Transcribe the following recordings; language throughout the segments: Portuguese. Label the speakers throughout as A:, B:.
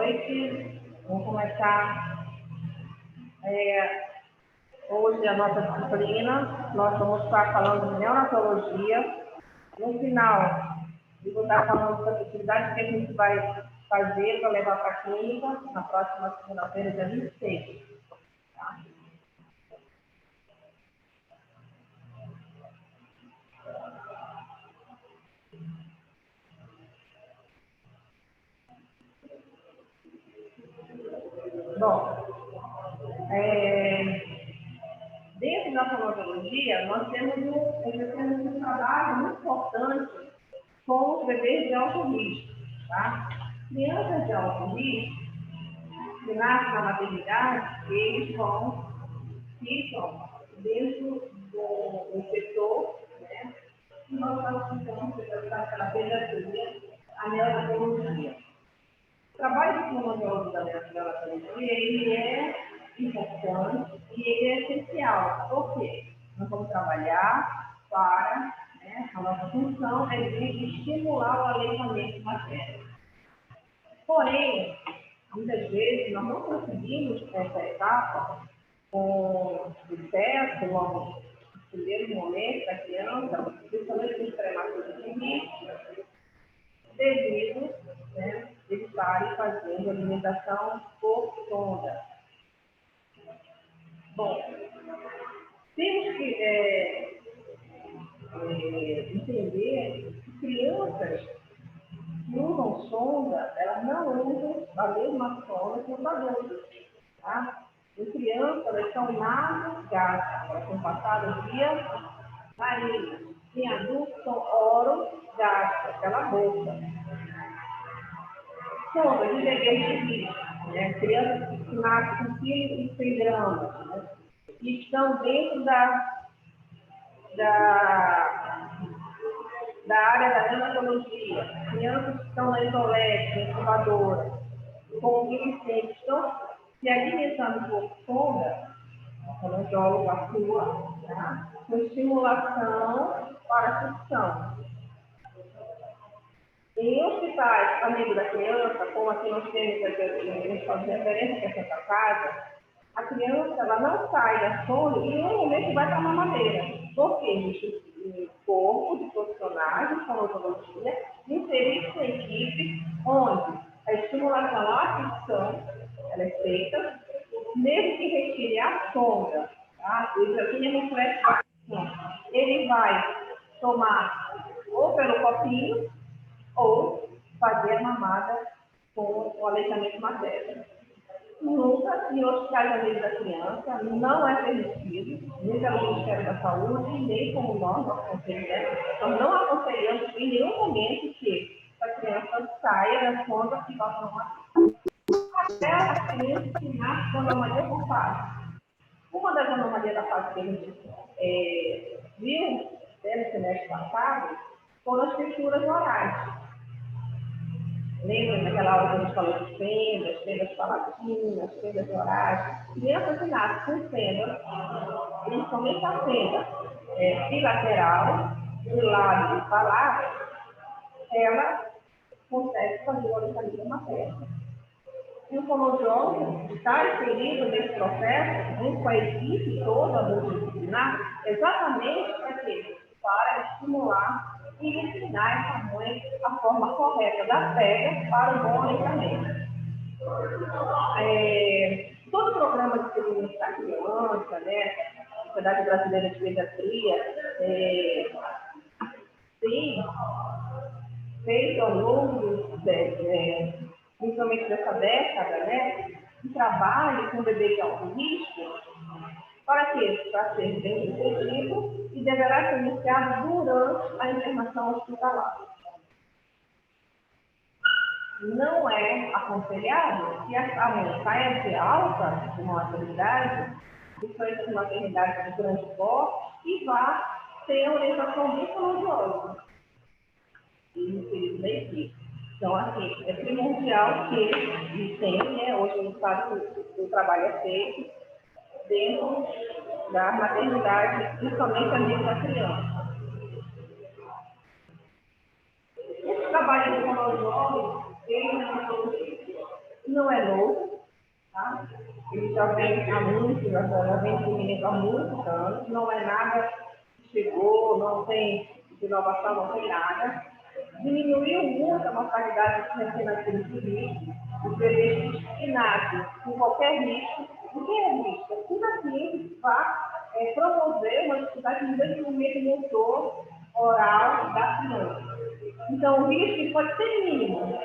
A: noite. Vamos começar hoje a nossa disciplina. Nós vamos estar falando de neonatologia. No final, eu vou estar falando das atividades que a gente vai fazer para levar para a clínica na próxima segunda-feira, dia 26. Tá? Bom, dentro da fonoaudiologia, nós temos um trabalho muito importante com os bebês de alto risco. Tá? Crianças de alto risco, que nascem na maternidade, eles ficam dentro do setor, né? E nós estamos tentando cada vez a neonatologia. O trabalho de fonoaudiólogo da neonatologia, ele é importante e ele é essencial. Por quê? Nós vamos trabalhar para, a nossa função é de estimular o aleitamento materno. Porém, muitas vezes nós não conseguimos essa etapa com sucesso, logo nos primeiros momentos da criança, principalmente nos prematuros de risco, devido eles estarem fazendo alimentação por sonda. Bom, temos que entender que crianças que usam sonda, elas não usam a mesma sonda que os adultos. Tá? Em crianças, elas são nasogástricas, elas são passadas via narina. Em adultos, são orogástricas, pela boca. Sonda de bebês de risco, crianças que nascem com 1,1 kg, que estão dentro da área da neonatologia, crianças que estão na isolete, na incubadora, com glicemia, estão se alimentando por sonda, o fonoaudiólogo atua, tá? Com estimulação para a sucção. Em hospitais, amigo da criança, como aqui nós temos aqui, a gente faz referência que é Santa Casa, a criança ela não sai da sonda e em nenhum momento vai para a mamadeira. Por quê? Existe um corpo de profissionais de fonoaudiologia inseridos em equipe onde a estimulação à sucção ela é feita, mesmo que retire a sonda, tá? Ele já tinha reflexo, ele vai tomar ou pelo copinho ou fazer a mamada com o aleitamento materno. Nunca, em hospitais amigos da criança, não é permitido, nem pelo Ministério da Saúde, nem como nós aconselhamos. Nós não aconselhamos em nenhum momento que a criança saia da sonda e vá para uma até a criança que nasce com anomalia por fase. Uma das anomalias da fase que a gente viu no semestre passado foram as fissuras orais. Lembra daquela aula que a gente falou de fendas palatinas, fendas orais? Crianças que nascem com fenda, principalmente a fenda bilateral, do lado de palavra, ela consegue fazer o aleitamento materno. E o fonoaudiólogo está inserido nesse processo, junto com a equipe toda multidisciplinar, exatamente para quê? Para estimular e ensinar essa mãe a forma correta da pega para o bom aleitamento. Todo o programa de segurança da criança, a Sociedade Brasileira de Pediatria, tem feito ao longo principalmente dessa década, um trabalho com bebês de alto risco, para quê? Para ser bem sucedido e deverá ser iniciado durante a internação hospitalar. Não é aconselhável que a mãe saia de alta de uma maternidade, principalmente de maternidade de grande porte, e vá ter a orientação do fonoaudiólogo da equipe. Então, assim, é primordial que tenha, hoje a gente sabe que o trabalho é feito dentro da maternidade, principalmente amigo da criança. Esse trabalho do fonoaudiólogo, ele não é novo, tá? Ele já vem há muito, já vem comigo há muitos anos, não é nada que chegou, não tem inovação, não tem nada. Diminuiu muito a mortalidade de recém-nascidos de risco, os bebês que nascem com qualquer risco. O que é risco? É tudo aquilo que vai promover uma dificuldade de desenvolvimento motor oral da criança. Então, o risco pode ser mínimo,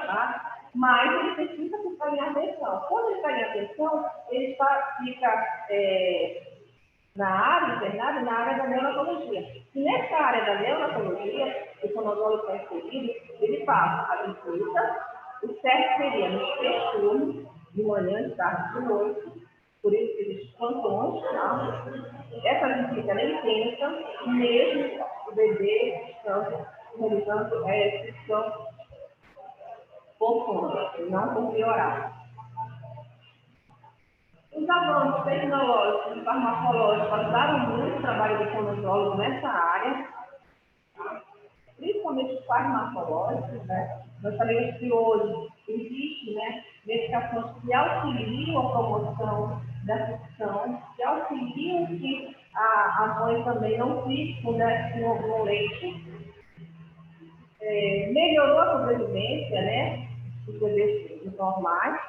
A: tá? Mas ele precisa ficar em atenção. Quando ele está em atenção, ele fica na área internada, na área da neonatologia. E nessa área da neonatologia, o fonoaudiólogo está inserido, ele passa a visita, o certo seria nos 3 turnos, de manhã, de tarde, de noite, por isso que existem plantões, tá? Essa visita é intensa, mesmo o bebê estando realizando restrição por sono, não por via oral. Os avanços tecnológicos e farmacológicos ajudaram muito o trabalho do fonoaudiólogo nessa área, tá? Principalmente os farmacológicos, né? Nós sabemos que hoje existe, né, medicações que auxiliam a promoção da sucção, que auxiliam que a mãe também não fique com déficit no leite. Melhorou a sobrevivência, né, dos bebês normais,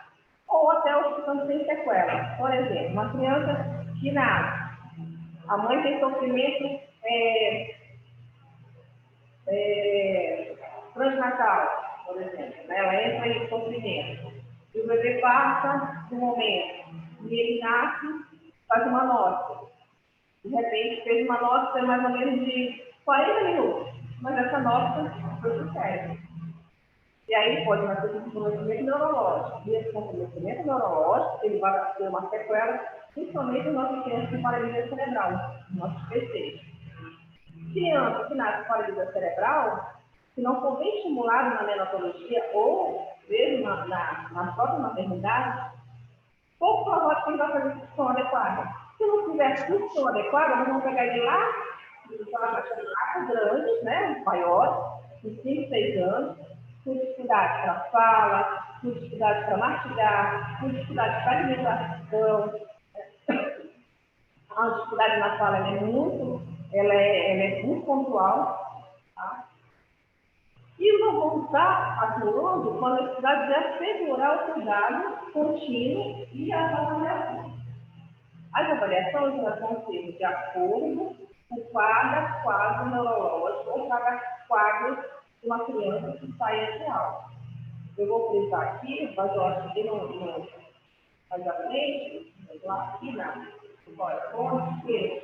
A: ou até os que estão sem sequela. Por exemplo, uma criança que nasce, a mãe tem sofrimento transnatal, por exemplo, né? Ela entra em sofrimento. E o bebê passa do momento e ele nasce, faz uma nota. De repente, fez uma nota mais ou menos de 40 minutos, mas essa nota foi sucesso. E aí pode nascer com comprometimento neurológico. E esse comprometimento neurológico, ele vai ter uma sequela, principalmente no nosso criança com paralisia cerebral, no nosso PC. Criança que nasce com paralisia cerebral, se não for bem estimulado na neonatologia ou mesmo na própria maternidade, pouco provável que ele vai fazer função adequada. Se não tiver função adequada, nós vamos pegar ele lá, aquela faixa grande, né, maior, de 5, 6 anos, com dificuldade para fala, com dificuldade para mastigar, com dificuldade para alimentação. A dificuldade na fala ela é muito pontual, tá? E nós vamos estar atuando com a necessidade de assegurar o cuidado contínuo e a avaliação. As avaliações vão ser de acordo com cada quadro neurológico ou cada quadro de uma criança que sai de aula. Eu vou frisar aqui, mas eu acho que mais à frente, aqui no PowerPoint, que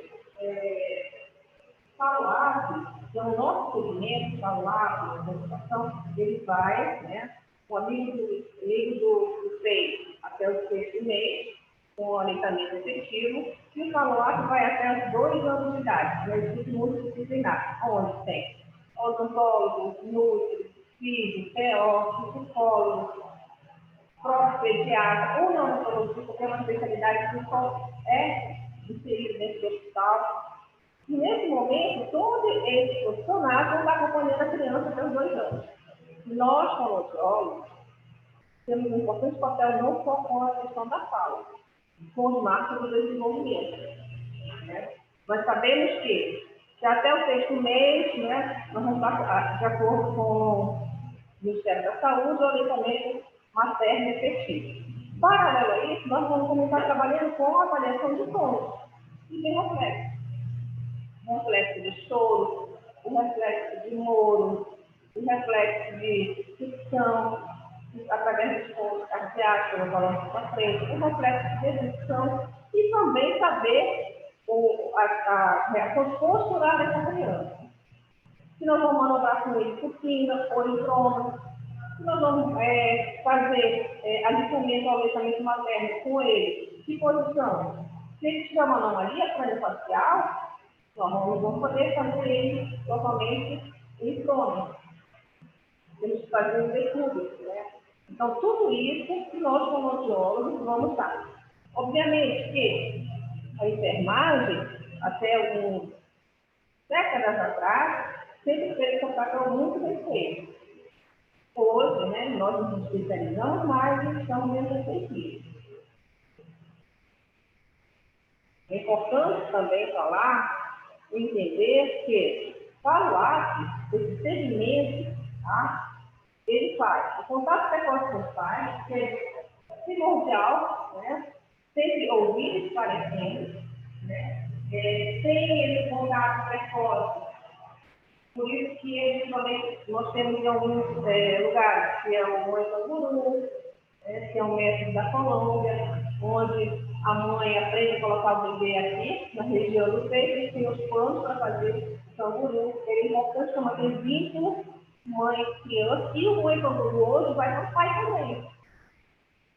A: FAUAP, que é o nosso segmento, FAUAP, na educação, ele vai, né, com o amigo do 6 até o 6º mês, com o orientamento efetivo, e o FAUAP vai até os 2 anos de idade, na equipe multidisciplinar, onde tem odontólogos, núcleos, físicos, teóricos, psicólogos, próprio pediatra ou neonatologista, porque é uma especialidade que só é inserida dentro do hospital. E nesse momento, todos esses profissionais vão estar acompanhando a criança até os 2 anos. Nós, fonoaudiólogos, temos um importante papel não só com a questão da fala, com os marcos do desenvolvimento, né? Nós sabemos que até o 6º mês, né, nós vamos estar, de acordo com o Ministério da Saúde, o orientamento materno efetivo. Paralelo a isso, nós vamos começar trabalhando com a avaliação de tons e de reflexo. O reflexo de choro, o reflexo de moro, o reflexo de ficção, através dos pontos cardiacos, eu balanço para frente, o reflexo de redução e também saber a reação postural dessa criança. Se nós vamos manobrar com ele supina ou em tromba, se nós vamos fazer alinhamento ao aleitamento materno com ele, que posição? Se ele tiver uma anomalia craniofacial, nós vamos poder fazer ele totalmente em tromba. Temos que fazer um estudo, né? Então, tudo isso que nós, como audiólogos, vamos estar. Obviamente que a enfermagem, até algumas décadas atrás, sempre teve esse papel muito bem feito. Hoje, né, nós nos especializamos mais em gestão ambiental. É importante também falar, entender que para o APE, esse segmento, tá, ele faz o contato precoce com os pais, que é primordial, né, sempre ouvir esclarecendo, né, tem esse contato precoce. Por isso que, eventualmente, nós temos em alguns lugares, que é o Mãe Canguru, que é um método da Colômbia, onde a mãe aprende a colocar o bebê aqui, na região do peito, e tem os planos para fazer o canguru. É importante chamar de vínculo mãe-criança, e o Mãe Canguru hoje vai para o pai também.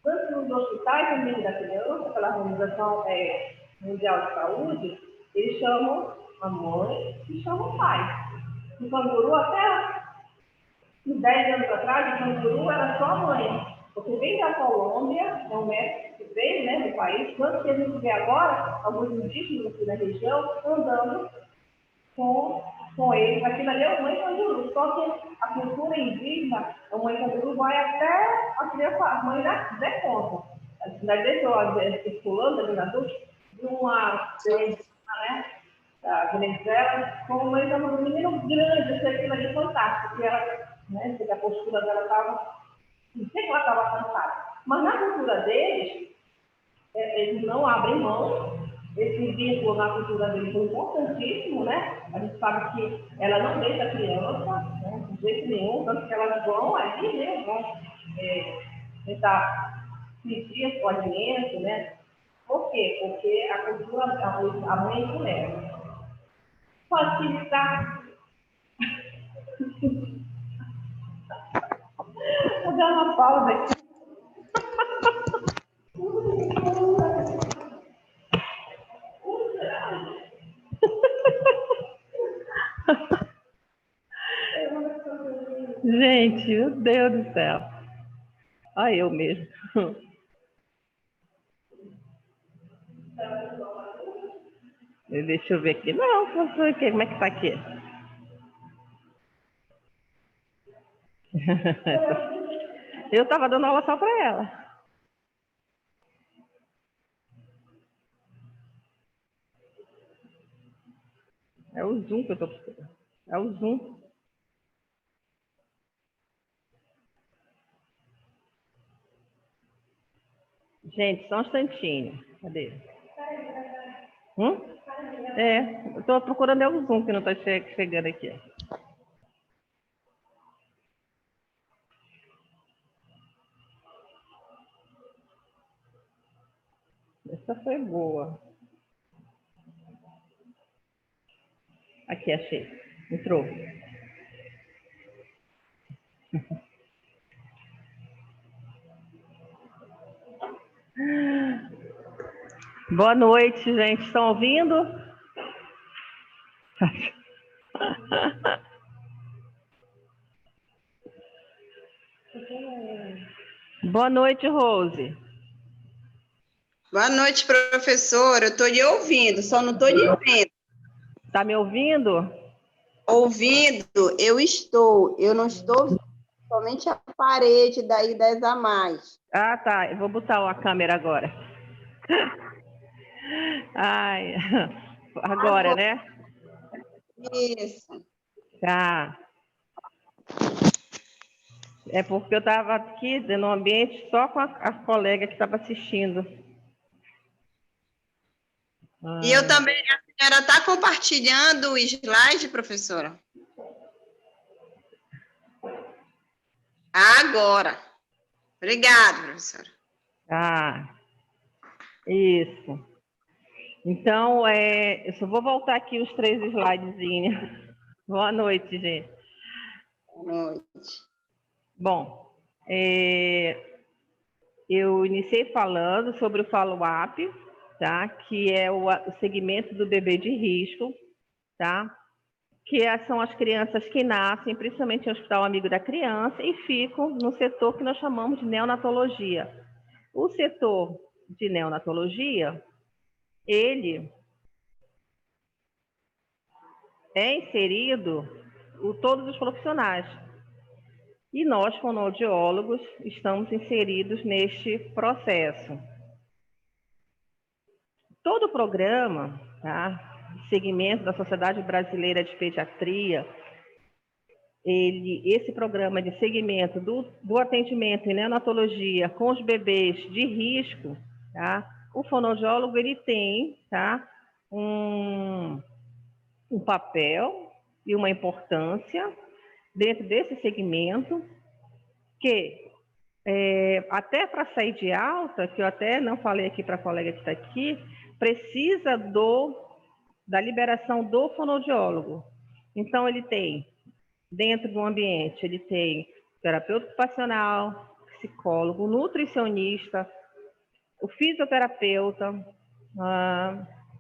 A: Tanto nos hospitais também da criança, pela Organização Mundial de Saúde, eles chamam a mãe e chamam o pai. O canguru, até uns 10 anos atrás, o canguru era só a mãe. Porque vem da Colômbia, é um método que veio, né, do país, tanto que a gente vê agora alguns indígenas aqui na região andando com eles. Aquilo ali é o mãe canguru. Só que a cultura indígena, a mãe canguru vai até a criança, a mãe der conta. Ainda deixou circulando ali na dúvida de uma né, da Venezuela, com uma mãe canguru, um menino grande, aquilo ali fantástico, que ela, né, que a postura dela estava, não sei que ela estava cansada. Mas na cultura deles, eles não abrem mão. Esse vínculo na cultura deles é importantíssimo, né? A gente sabe que ela não deixa a criança, né, de jeito nenhum, tanto que elas vão ali, né? Vão tentar pedir o alimento, né? Por quê? Porque a cultura, a mãe começa. Facilitar. Vou dar uma pausa aqui.
B: Gente, meu Deus do céu. Olha eu mesmo. Deixa eu ver aqui. Não, professor, como é que tá aqui? Eu estava dando aula só para ela. É o Zoom que eu estou procurando. É o Zoom. Gente, só um instantinho. Cadê? Eu estou procurando é o Zoom que não está chegando aqui. Essa foi boa. Aqui, achei. Entrou. Boa noite, gente. Estão ouvindo? Boa noite, Rose.
C: Boa noite, professora. Eu estou lhe ouvindo, só não estou lhe vendo.
B: Está me ouvindo?
C: Ouvindo, eu estou. Eu não estou vendo somente a parede daí 10 a mais.
B: Ah, tá. Eu vou botar a câmera agora. Ai, agora, né?
C: Isso.
B: Tá. É porque eu estava aqui no ambiente só com a colega que estava assistindo.
C: E eu também, a senhora está compartilhando o slide, professora? Agora. Obrigada, professora.
B: Ah, isso. Então, eu só vou voltar aqui os 3 slidezinhos. Boa noite, gente.
C: Boa noite.
B: Bom, eu iniciei falando sobre o follow-up, tá? Que é o segmento do bebê de risco, tá? Que são as crianças que nascem, principalmente no Hospital Amigo da Criança, e ficam no setor que nós chamamos de neonatologia. O setor de neonatologia, ele é inserido todos os profissionais. E nós, fonoaudiólogos, estamos inseridos neste processo. Todo o programa, tá, segmento da Sociedade Brasileira de Pediatria, esse programa de segmento do atendimento em neonatologia com os bebês de risco, tá, o fonoaudiólogo ele tem, tá, um papel e uma importância dentro desse segmento que até para sair de alta, que eu até não falei aqui para a colega que está aqui, precisa da liberação do fonoaudiólogo. Então, ele tem, dentro do ambiente, ele tem terapeuta ocupacional, psicólogo, nutricionista, o fisioterapeuta,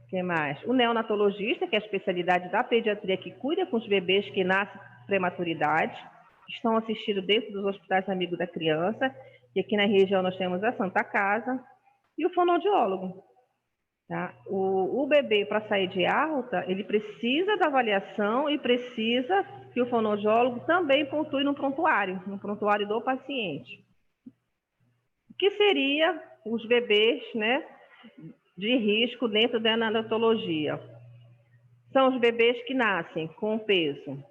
B: que mais? O neonatologista, que é a especialidade da pediatria, que cuida com os bebês que nascem prematuridade, estão assistidos dentro dos hospitais amigos da criança, e aqui na região nós temos a Santa Casa, e o fonoaudiólogo. Tá? O bebê, para sair de alta, ele precisa da avaliação e precisa que o fonoaudiólogo também pontue no prontuário do paciente. O que seria os bebês, né, de risco dentro da neonatologia? São os bebês que nascem com peso,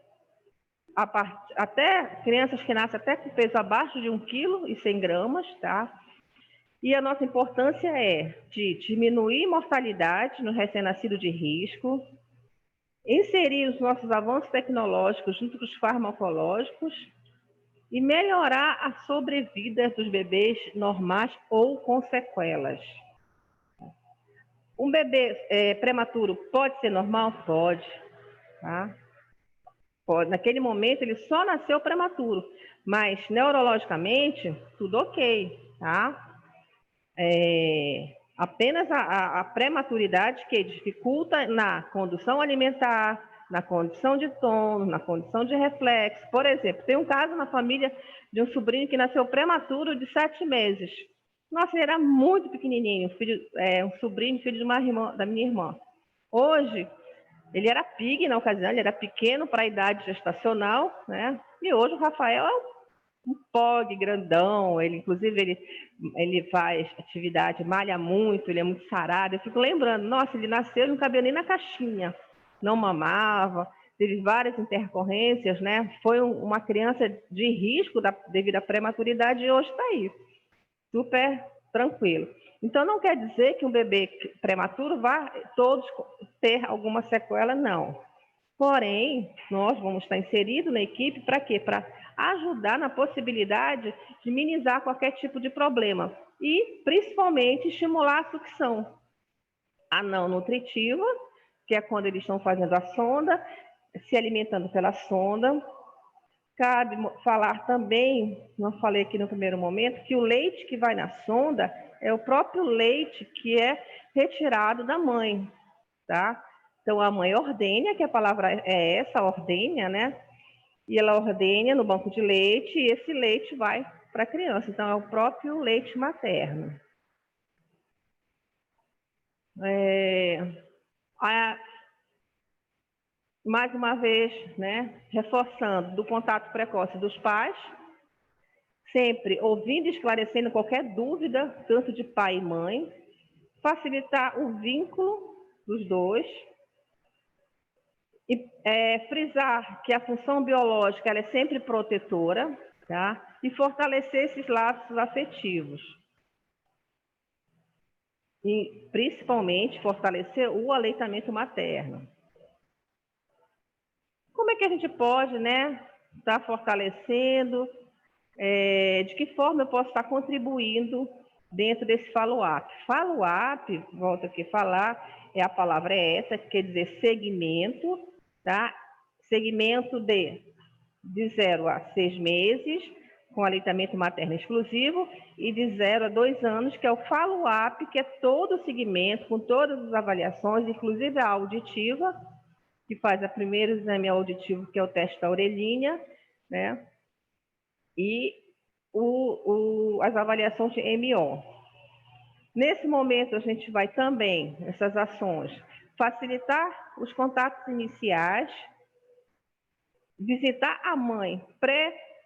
B: até crianças que nascem até com peso abaixo de 1,1 kg, tá? E a nossa importância é de diminuir mortalidade no recém-nascido de risco, inserir os nossos avanços tecnológicos junto com os farmacológicos e melhorar a sobrevida dos bebês normais ou com sequelas. Um bebê prematuro pode ser normal? Pode. Tá? Pode. Naquele momento, ele só nasceu prematuro, mas neurologicamente, tudo ok. Tá? Apenas a prematuridade que dificulta na condução alimentar, na condição de sono, na condição de reflexo. Por exemplo, tem um caso na família de um sobrinho que nasceu prematuro de 7 meses. Nossa, ele era muito pequenininho, um sobrinho, filho de uma irmã, da minha irmã. Hoje, ele era pig na ocasião, ele era pequeno para a idade gestacional, né? E hoje o Rafael é um POG grandão, inclusive ele faz atividade, malha muito, ele é muito sarado. Eu fico lembrando, nossa, ele nasceu e não cabia nem na caixinha, não mamava, teve várias intercorrências, né? Foi uma criança de risco devido à prematuridade e hoje está aí, super tranquilo. Então, não quer dizer que um bebê prematuro vá todos ter alguma sequela, não. Porém, nós vamos estar inseridos na equipe para quê? Para ajudar na possibilidade de minimizar qualquer tipo de problema e, principalmente, estimular a sucção. A não nutritiva, que é quando eles estão fazendo a sonda, se alimentando pela sonda. Cabe falar também, não falei aqui no primeiro momento, que o leite que vai na sonda é o próprio leite que é retirado da mãe, tá? Então, a mãe ordenha, que a palavra é essa, ordenha, né? E ela ordenha no banco de leite e esse leite vai para a criança. Então, é o próprio leite materno. Mais uma vez, né, reforçando do contato precoce dos pais, sempre ouvindo e esclarecendo qualquer dúvida, tanto de pai e mãe, facilitar o vínculo dos dois, e frisar que a função biológica ela é sempre protetora, tá? E fortalecer esses laços afetivos. E, principalmente, fortalecer o aleitamento materno. Como é que a gente pode, né, estar fortalecendo? De que forma eu posso estar contribuindo dentro desse follow-up? Follow-up, volto aqui a falar, a palavra é essa, que quer dizer segmento, tá? Segmento de 0 a 6 meses, com aleitamento materno exclusivo, e de 0 a 2 anos, que é o follow-up, que é todo o segmento, com todas as avaliações, inclusive a auditiva, que faz o primeiro exame auditivo, que é o teste da orelhinha, né? E as avaliações de MO. Nesse momento, a gente vai também, essas ações, facilitar os contatos iniciais, visitar a mãe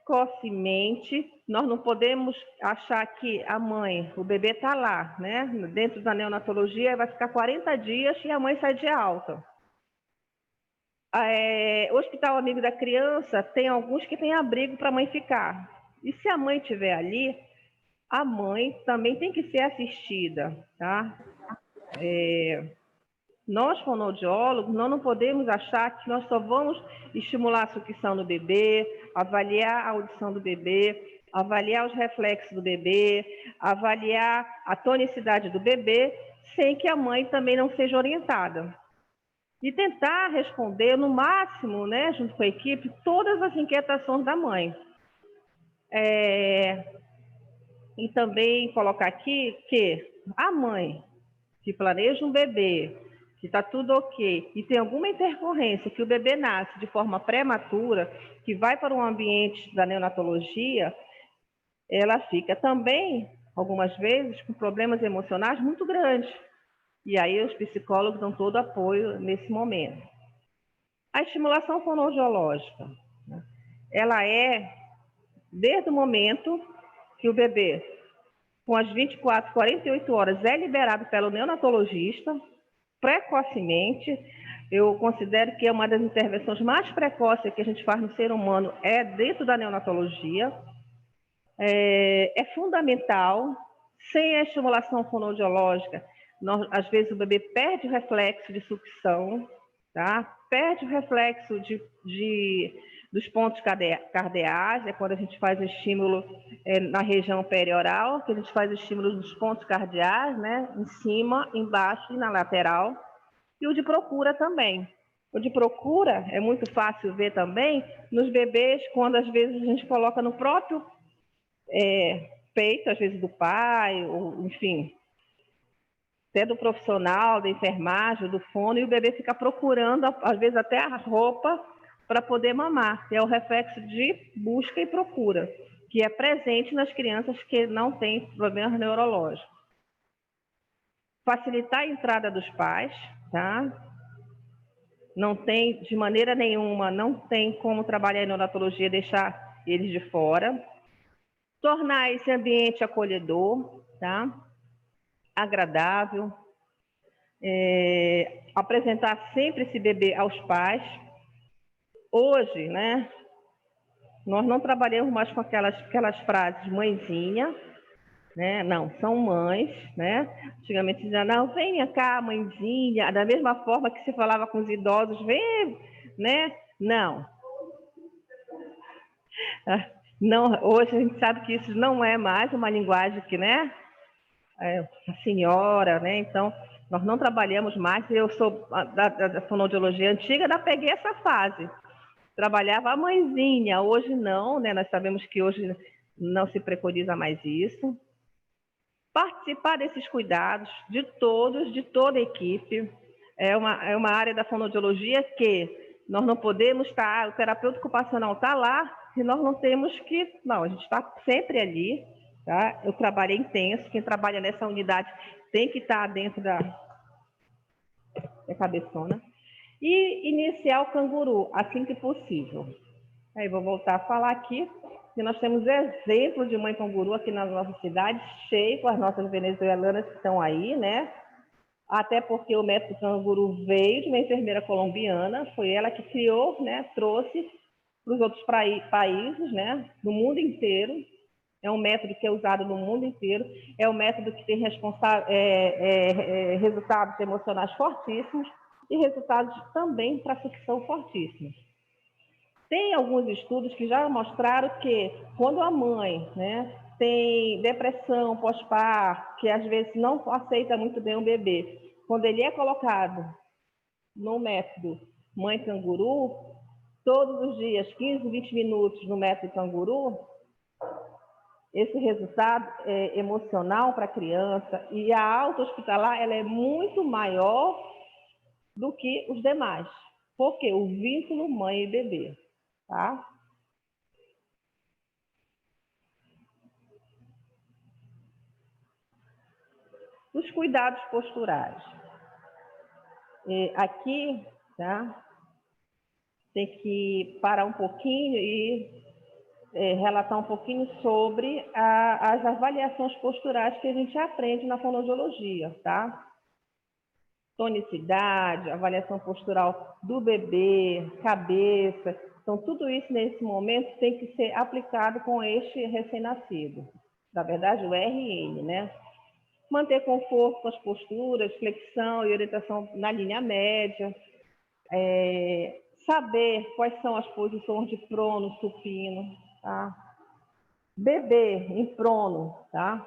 B: precocemente. Nós não podemos achar que a mãe, o bebê está lá, né? Dentro da neonatologia, vai ficar 40 dias e a mãe sai de alta. O Hospital Amigo da Criança tem alguns que têm abrigo para a mãe ficar. E se a mãe estiver ali, a mãe também tem que ser assistida, tá? Nós, fonoaudiólogos, nós não podemos achar que nós só vamos estimular a sucção do bebê, avaliar a audição do bebê, avaliar os reflexos do bebê, avaliar a tonicidade do bebê, sem que a mãe também não seja orientada. E tentar responder, no máximo, né, junto com a equipe, todas as inquietações da mãe. E também colocar aqui que a mãe que planeja um bebê, que está tudo ok, e tem alguma intercorrência, que o bebê nasce de forma prematura, que vai para um ambiente da neonatologia, ela fica também, algumas vezes, com problemas emocionais muito grandes. E aí os psicólogos dão todo apoio nesse momento. A estimulação fonoaudiológica, né, ela é desde o momento que o bebê, com as 24, 48 horas, é liberado pelo neonatologista, precocemente. Eu considero que é uma das intervenções mais precoces que a gente faz no ser humano, é dentro da neonatologia. É fundamental. Sem a estimulação fonoaudiológica, às vezes o bebê perde o reflexo de sucção, tá? Perde o reflexo dos pontos cardeais, é quando a gente faz o estímulo na região perioral, que a gente faz o estímulo dos pontos cardeais, né? Em cima, embaixo e na lateral. E o de procura também. O de procura é muito fácil ver também nos bebês, quando às vezes a gente coloca no próprio peito, às vezes do pai, ou enfim, até do profissional, da enfermagem, do fono, e o bebê fica procurando, às vezes até a roupa, para poder mamar. É o reflexo de busca e procura, que é presente nas crianças que não têm problemas neurológicos. Facilitar a entrada dos pais, tá? Não tem, de maneira nenhuma, não tem como trabalhar em neonatologia e deixar eles de fora. Tornar esse ambiente acolhedor, tá? Agradável. Apresentar sempre esse bebê aos pais. Hoje, né, nós não trabalhamos mais com aquelas frases mãezinha, né? Não, são mães, né? Antigamente dizia, não, venha cá, mãezinha, da mesma forma que se falava com os idosos, vem, né? Não. Não, hoje a gente sabe que isso não é mais uma linguagem que, né? A senhora, né? Então, nós não trabalhamos mais. Eu sou da fonoaudiologia antiga, ainda peguei essa fase. Trabalhava a mãezinha, hoje não, né? Nós sabemos que hoje não se preconiza mais isso. Participar desses cuidados de todos, de toda a equipe. É uma área da fonoaudiologia que nós não podemos estar, o terapeuta ocupacional está lá, e nós não temos que, não, a gente está sempre ali, tá? Eu trabalhei intenso, quem trabalha nessa unidade tem que estar dentro da cabeçona. E iniciar o canguru, assim que possível. Aí vou voltar a falar aqui, que nós temos exemplos de mãe canguru aqui na nossa cidade, cheio com as nossas venezuelanas que estão aí, né? Até porque o método canguru veio de uma enfermeira colombiana, foi ela que criou, né? Trouxe para os outros países, né? Do mundo inteiro. É um método que é usado no mundo inteiro. É um método que tem resultados emocionais fortíssimos e resultados também para sucção fortíssimos. Tem alguns estudos que já mostraram que quando a mãe, né, tem depressão pós-parto, que às vezes não aceita muito bem o bebê, quando ele é colocado no método mãe canguru, todos os dias, 15, 20 minutos no método canguru, esse resultado emocional para a criança e a alta hospitalar ela é muito maior do que os demais. Porque o vínculo mãe e bebê, tá? Os cuidados posturais. Aqui, tá? Tem que parar um pouquinho e relatar um pouquinho sobre as avaliações posturais que a gente aprende na fonoaudiologia, tá? Tonicidade, avaliação postural do bebê, cabeça. Então, tudo isso nesse momento tem que ser aplicado com este recém-nascido. Na verdade, o RN, né? Manter conforto com as posturas, flexão e orientação na linha média. Saber quais são as posições de prono, supino, tá? Bebê em prono, tá?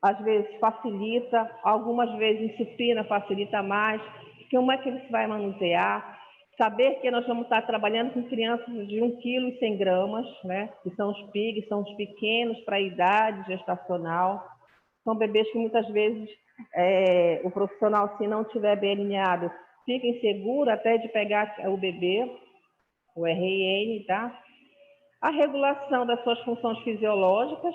B: Às vezes facilita, algumas vezes em supina facilita mais. Como é que ele vai manusear? Saber que nós vamos estar trabalhando com crianças de 1,1 kg, né? Que são os PIG, são os pequenos para a idade gestacional. São bebês que muitas vezes o profissional, se não estiver bem alinhado, fica inseguro até de pegar o bebê, o RN, tá? A regulação das suas funções fisiológicas,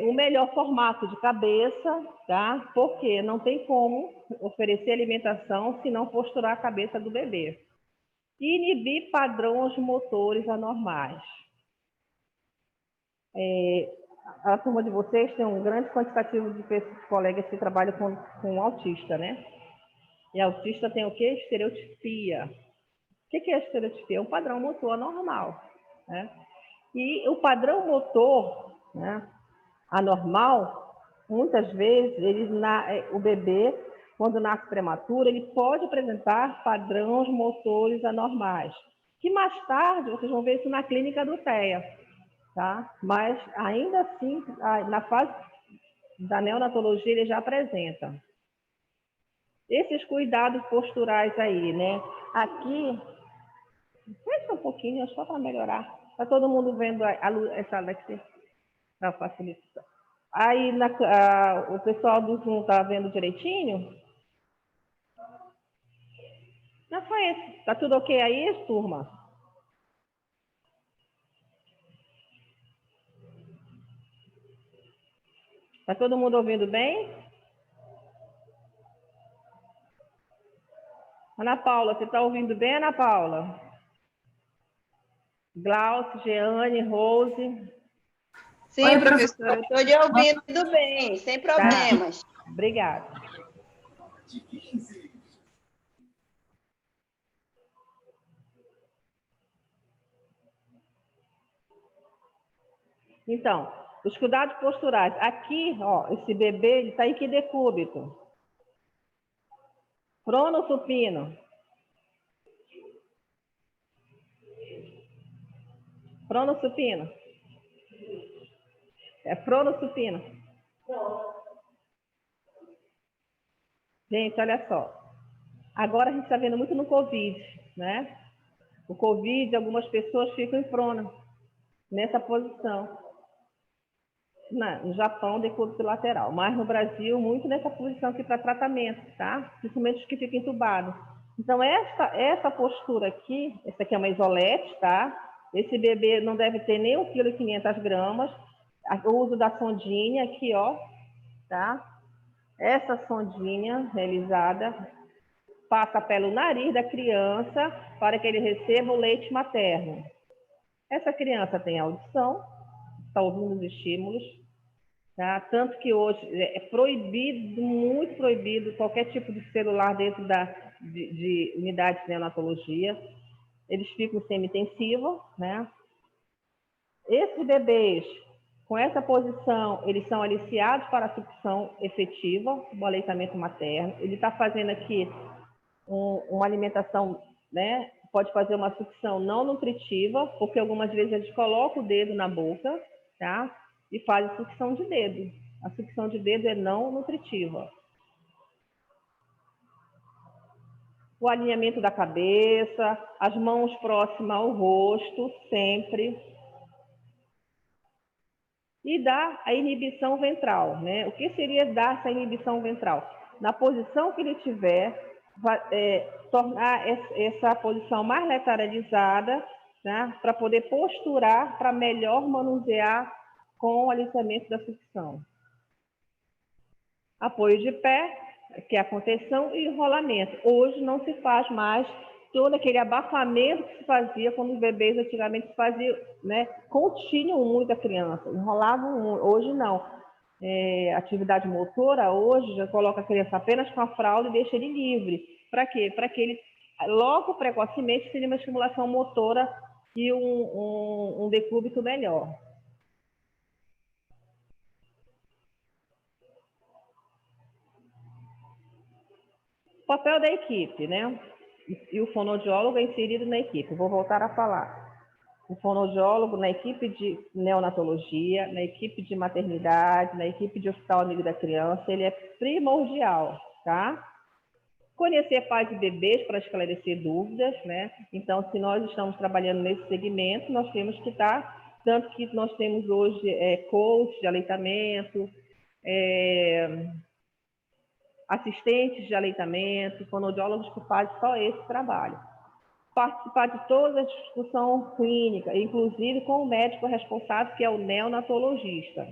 B: o melhor formato de cabeça, tá? Porque não tem como oferecer alimentação se não posturar a cabeça do bebê. E inibir padrões motores anormais. A turma de vocês tem um grande quantitativo de colegas que trabalham com autista, né? E autista tem o quê? Estereotipia. O que é a estereotipia? É um padrão motor anormal, né? E o padrão motor, né, anormal, muitas vezes, o bebê, quando nasce prematuro, ele pode apresentar padrões motores anormais, que mais tarde vocês vão ver isso na clínica do TEA, tá? Mas ainda assim, na fase da neonatologia, ele já apresenta. Esses cuidados posturais aí, né? Aqui, fecha um pouquinho, só para melhorar. Está todo mundo vendo a luz, essa daqui, para facilitar. Aí o pessoal do Zoom está vendo direitinho? Não foi esse. Está tudo ok aí, turma? Está todo mundo ouvindo bem? Ana Paula, você está ouvindo bem, Ana Paula? Glaucio, Jeane, Rose.
C: Sim, oi, professora, eu estou lhe ouvindo bem, sem problemas.
B: Tá. Obrigada. Então, os cuidados posturais. Aqui, ó, esse bebê, ele está em que decúbito? Prono supino. Prono supino. É prono supino. Gente, olha só. Agora a gente está vendo muito no Covid, né? O Covid, algumas pessoas ficam em prono, nessa posição. No Japão, decúbito lateral, mas no Brasil, muito nessa posição aqui para tratamento, tá? Principalmente os que ficam entubados. Então, essa postura aqui, essa aqui é uma isolete, tá? Esse bebê não deve ter nem 1,5 kg. O uso da sondinha aqui, ó, tá? Essa sondinha realizada passa pelo nariz da criança para que ele receba o leite materno. Essa criança tem audição, está ouvindo os estímulos, tá? Tanto que hoje é proibido, muito proibido, qualquer tipo de celular dentro de unidade de neonatologia. Eles ficam semi-intensiva, né? Esses bebês, com essa posição, eles são aliciados para a sucção efetiva, o aleitamento materno. Ele está fazendo aqui uma alimentação, né? Pode fazer uma sucção não nutritiva, porque algumas vezes a gente coloca o dedo na boca, tá? E faz a sucção de dedo. A sucção de dedo é não nutritiva. O alinhamento da cabeça, as mãos próximas ao rosto, sempre. E dá a inibição ventral, né? O que seria dar essa inibição ventral? Na posição que ele tiver, tornar essa posição mais lateralizada, né? Para poder posturar, para melhor manusear com o aliciamento da sucção. Apoio de pé, que é a contenção e enrolamento. Hoje não se faz mais todo aquele abafamento que se fazia quando os bebês antigamente se faziam, né? Continham muito a criança, enrolavam muito. Hoje não. Atividade motora, hoje já coloca a criança apenas com a fralda e deixa ele livre. Para quê? Para que ele, logo precocemente, tenha uma estimulação motora e um decúbito melhor. O papel da equipe, né? E o fonoaudiólogo é inserido na equipe. Vou voltar a falar. O fonoaudiólogo na equipe de neonatologia, na equipe de maternidade, na equipe de hospital amigo da criança, ele é primordial, tá? Conhecer pais e bebês para esclarecer dúvidas, né? Então, se nós estamos trabalhando nesse segmento, nós temos que estar, tanto que nós temos hoje coach de aleitamento, assistentes de aleitamento, fonoaudiólogos que fazem só esse trabalho. Participar de toda a discussão clínica, inclusive com o médico responsável, que é o neonatologista.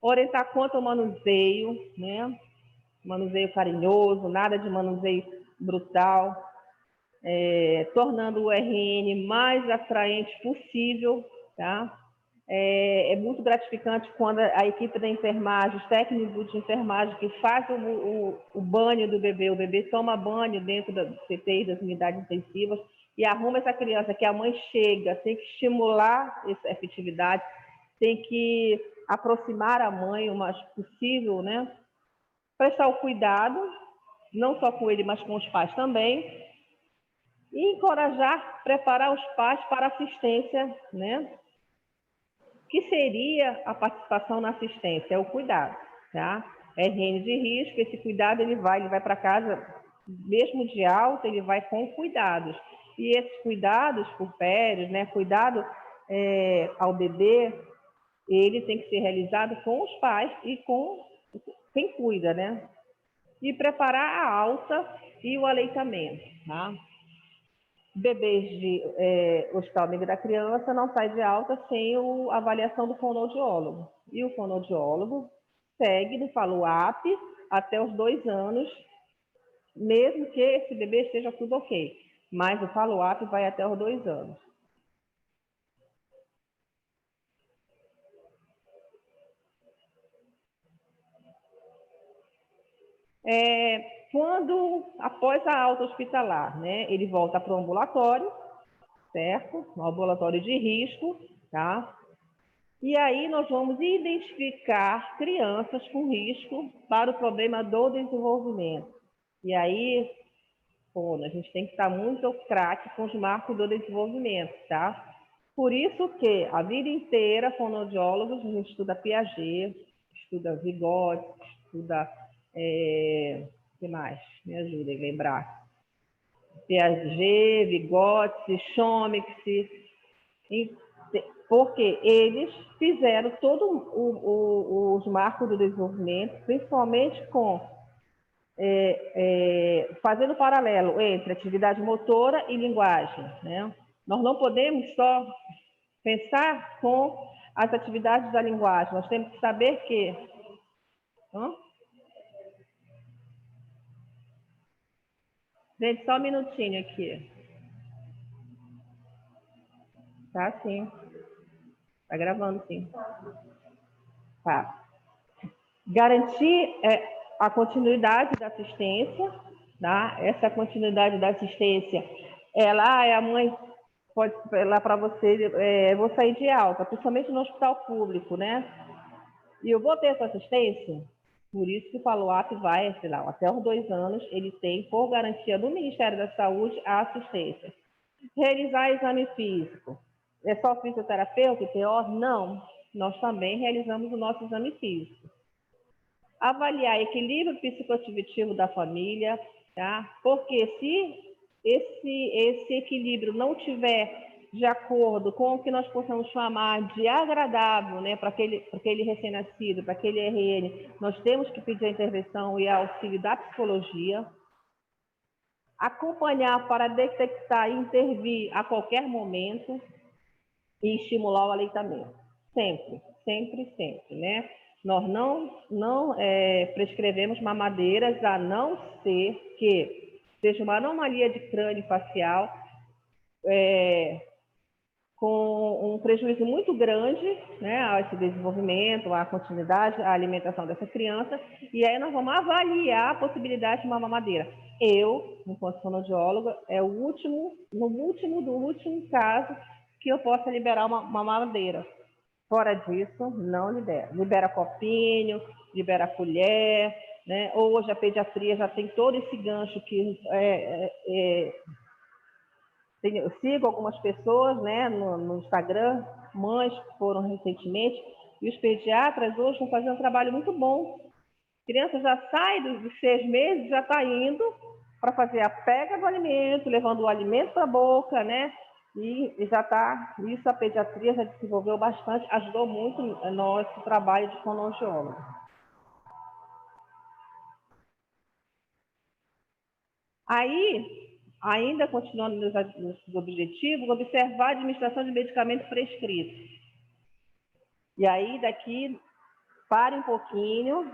B: Orientar quanto ao manuseio, né? Manuseio carinhoso, nada de manuseio brutal, tornando o RN mais atraente possível, tá? É muito gratificante quando a equipe da enfermagem, os técnicos de enfermagem que fazem o banho do bebê, o bebê toma banho dentro da CTI, das unidades intensivas, e arruma essa criança, que a mãe chega, tem que estimular essa efetividade, tem que aproximar a mãe o mais possível, né? Prestar o cuidado, não só com ele, mas com os pais também, e encorajar, preparar os pais para assistência, né? Que seria a participação na assistência, é o cuidado, tá? RN de risco, esse cuidado ele vai para casa, mesmo de alta, ele vai com cuidados. E esses cuidados por périos, né? Cuidado ao bebê, ele tem que ser realizado com os pais e com quem cuida, né? E preparar a alta e o aleitamento, tá? Bebês de hospital amigo da criança não sai de alta sem a avaliação do fonoaudiólogo. E o fonoaudiólogo segue no follow-up até os 2 anos, mesmo que esse bebê esteja tudo ok. Mas o follow-up vai até os 2 anos. Quando, após a alta hospitalar, né, ele volta para o ambulatório, certo? No ambulatório de risco, tá? E aí nós vamos identificar crianças com risco para o problema do desenvolvimento. E aí, a gente tem que estar muito craque com os marcos do desenvolvimento, tá? Por isso que a vida inteira, fonoaudiólogos, a gente estuda Piaget, estuda Vygotsky, estuda... o que mais? Me ajudem a lembrar. Piaget, Vygotsky, Chomsky, porque eles fizeram todos os marcos do desenvolvimento, principalmente com fazendo paralelo entre atividade motora e linguagem, né? Nós não podemos só pensar com as atividades da linguagem, nós temos que saber que... Gente, só um minutinho aqui. Tá, sim. Tá gravando, sim. Tá. Garantir a continuidade da assistência, tá? Essa continuidade da assistência, a mãe pode lá para você, vou sair de alta, principalmente no hospital público, né? E eu vou ter essa assistência, por isso que o follow-up vai, sei lá, até os 2 anos, ele tem, por garantia do Ministério da Saúde, a assistência. Realizar exame físico. É só fisioterapeuta e TO? Não. Nós também realizamos o nosso exame físico. Avaliar equilíbrio psicoafetivo da família, tá? Porque se esse equilíbrio não tiver de acordo com o que nós possamos chamar de agradável, né, para aquele recém-nascido, para aquele RN, nós temos que pedir a intervenção e auxílio da psicologia. Acompanhar para detectar e intervir a qualquer momento e estimular o aleitamento. Sempre, sempre, sempre, né? Nós não prescrevemos mamadeiras, a não ser que seja uma anomalia de crânio facial, com um prejuízo muito grande, né, a esse desenvolvimento, à continuidade, à alimentação dessa criança, e aí nós vamos avaliar a possibilidade de uma mamadeira. Eu, enquanto fonoaudióloga, é no último do último caso que eu possa liberar uma mamadeira. Fora disso, não libera. Libera copinho, libera colher, né? Hoje a pediatria já tem todo esse gancho que eu sigo algumas pessoas, né, no Instagram, mães que foram recentemente, e os pediatras hoje estão fazendo um trabalho muito bom. A criança já sai dos 6 meses, já está indo para fazer a pega do alimento, levando o alimento para a boca, né? E já está, isso a pediatria já desenvolveu bastante, ajudou muito no nosso trabalho de fonoaudiólogo. Aí, ainda continuando nos objetivos, observar a administração de medicamentos prescritos. E aí, daqui, pare um pouquinho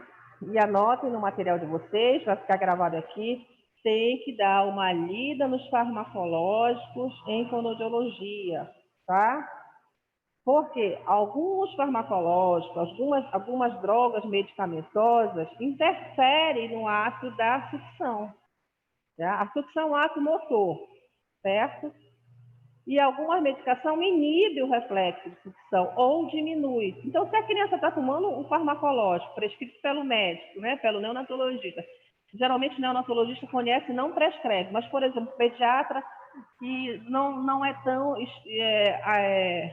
B: e anotem no material de vocês, vai ficar gravado aqui, tem que dar uma lida nos farmacológicos em fonoaudiologia, tá? Porque alguns farmacológicos, algumas drogas medicamentosas interferem no ato da sucção. Tá? A sucção é um ato motor, certo? E alguma medicação inibe o reflexo de sucção ou diminui. Então, se a criança está tomando um farmacológico prescrito pelo médico, né, pelo neonatologista, geralmente o neonatologista conhece e não prescreve, mas, por exemplo, o pediatra que não é tão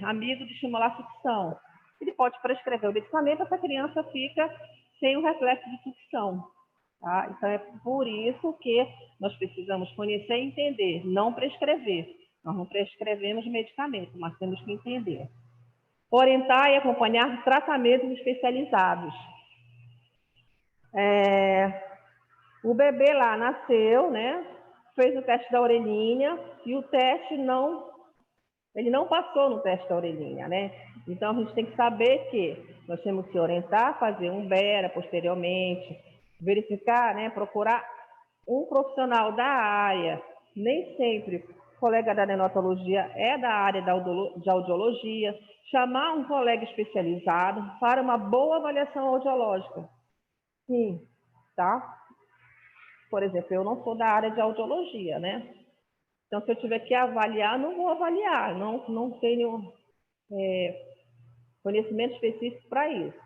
B: amigo de estimular a sucção, ele pode prescrever o medicamento, essa criança fica sem o reflexo de sucção. Tá? Então, é por isso que nós precisamos conhecer e entender, não prescrever. Nós não prescrevemos medicamento, mas temos que entender. Orientar e acompanhar tratamentos especializados. O bebê lá nasceu, né? Fez o teste da orelhinha e o teste ele não passou no teste da orelhinha, né? Então, a gente tem que saber que nós temos que orientar, fazer um BERA posteriormente, verificar, né? Procurar um profissional da área. Nem sempre o colega da neonatologia é da área de audiologia. Chamar um colega especializado para uma boa avaliação audiológica. Sim, tá? Por exemplo, eu não sou da área de audiologia, né? Então, se eu tiver que avaliar, não vou avaliar, não tenho conhecimento específico para isso.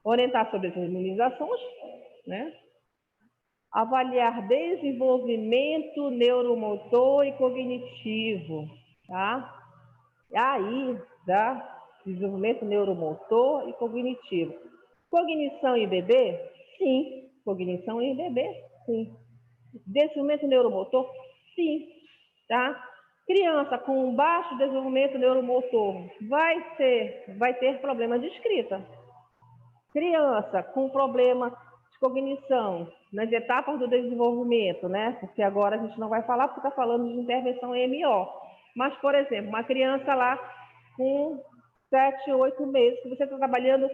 B: Orientar sobre as imunizações, né? Avaliar desenvolvimento neuromotor e cognitivo, tá? Aí, tá? Desenvolvimento neuromotor e cognitivo. Cognição em bebê? Sim. Cognição em bebê? Sim. Desenvolvimento neuromotor? Sim, tá? Criança com baixo desenvolvimento neuromotor vai ter problema de escrita. Criança com problema de cognição nas etapas do desenvolvimento, né? Porque agora a gente não vai falar porque está falando de intervenção MO. Mas, por exemplo, uma criança lá com 7, 8 meses, que você está trabalhando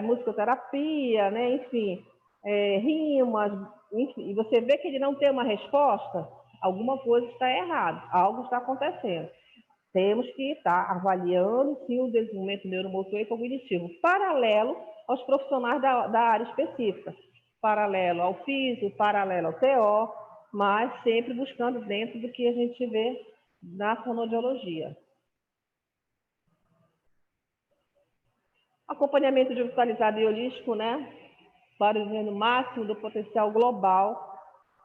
B: musicoterapia, né? Enfim, rimas, enfim, e você vê que ele não tem uma resposta, alguma coisa está errada, algo está acontecendo. Temos que estar avaliando, sim, o desenvolvimento neuromotor e cognitivo, paralelo aos profissionais da área específica, paralelo ao físico, paralelo ao TO, mas sempre buscando dentro do que a gente vê na fonoaudiologia. Acompanhamento digitalizado e holístico, né? Para o desenvolvimento máximo do potencial global.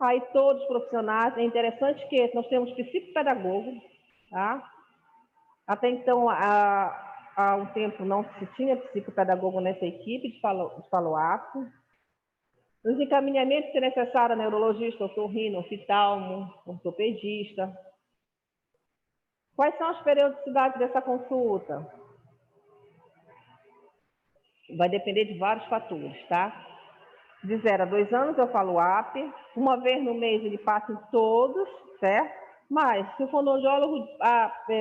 B: Aí todos os profissionais, é interessante que nós temos psicopedagogo, tá? Até então, há um tempo não se tinha psicopedagogo nessa equipe de follow-up. Os encaminhamentos, se necessário, neurologista, otorrino, oftalmo, ortopedista. Quais são as periodicidades dessa consulta? Vai depender de vários fatores, tá? De 0 a 2 anos eu falo follow-up, uma vez no mês ele passa em todos, certo? Mas se o fonoaudiólogo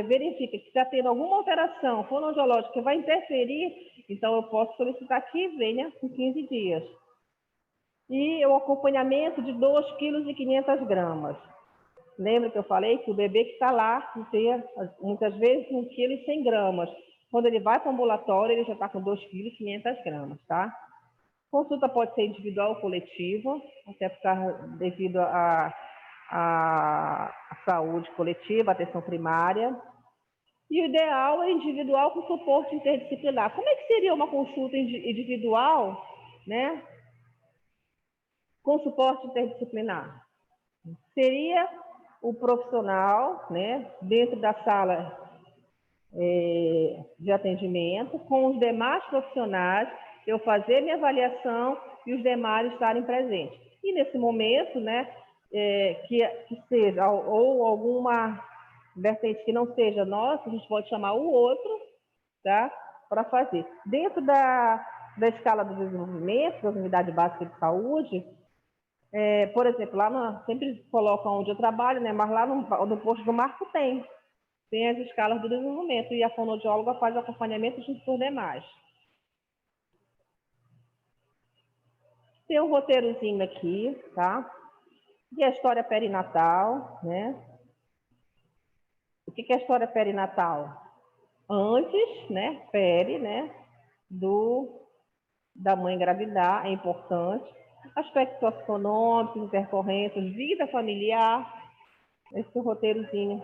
B: verifica que está tendo alguma alteração fonoaudiológica que vai interferir, então eu posso solicitar que venha em 15 dias. E o acompanhamento de 2,5 kg. Lembra que eu falei que o bebê que está lá, tem muitas vezes 1,1 kg. Quando ele vai para o ambulatório, ele já está com 2,5 kg, tá? Consulta pode ser individual ou coletiva, até devido à saúde coletiva, atenção primária. E o ideal é individual com suporte interdisciplinar. Como é que seria uma consulta individual, né, com suporte interdisciplinar? Seria o profissional, né, dentro da sala de atendimento, com os demais profissionais, eu fazer minha avaliação e os demais estarem presentes. E nesse momento, né, que seja, ou alguma vertente que não seja nossa, a gente pode chamar o outro, tá, para fazer. Dentro da escala do desenvolvimento, da unidade básica de saúde, por exemplo, lá sempre colocam onde eu trabalho, né, mas lá no posto do Marco tem as escalas do desenvolvimento e a fonoaudióloga faz o acompanhamento junto com os demais. Tem um roteirozinho aqui, tá? E a história perinatal, né? O que é a história perinatal? Antes, né? Peri, né? Da mãe engravidar, é importante. Aspectos socioeconômicos, intercorrências, vida familiar. Esse roteirozinho.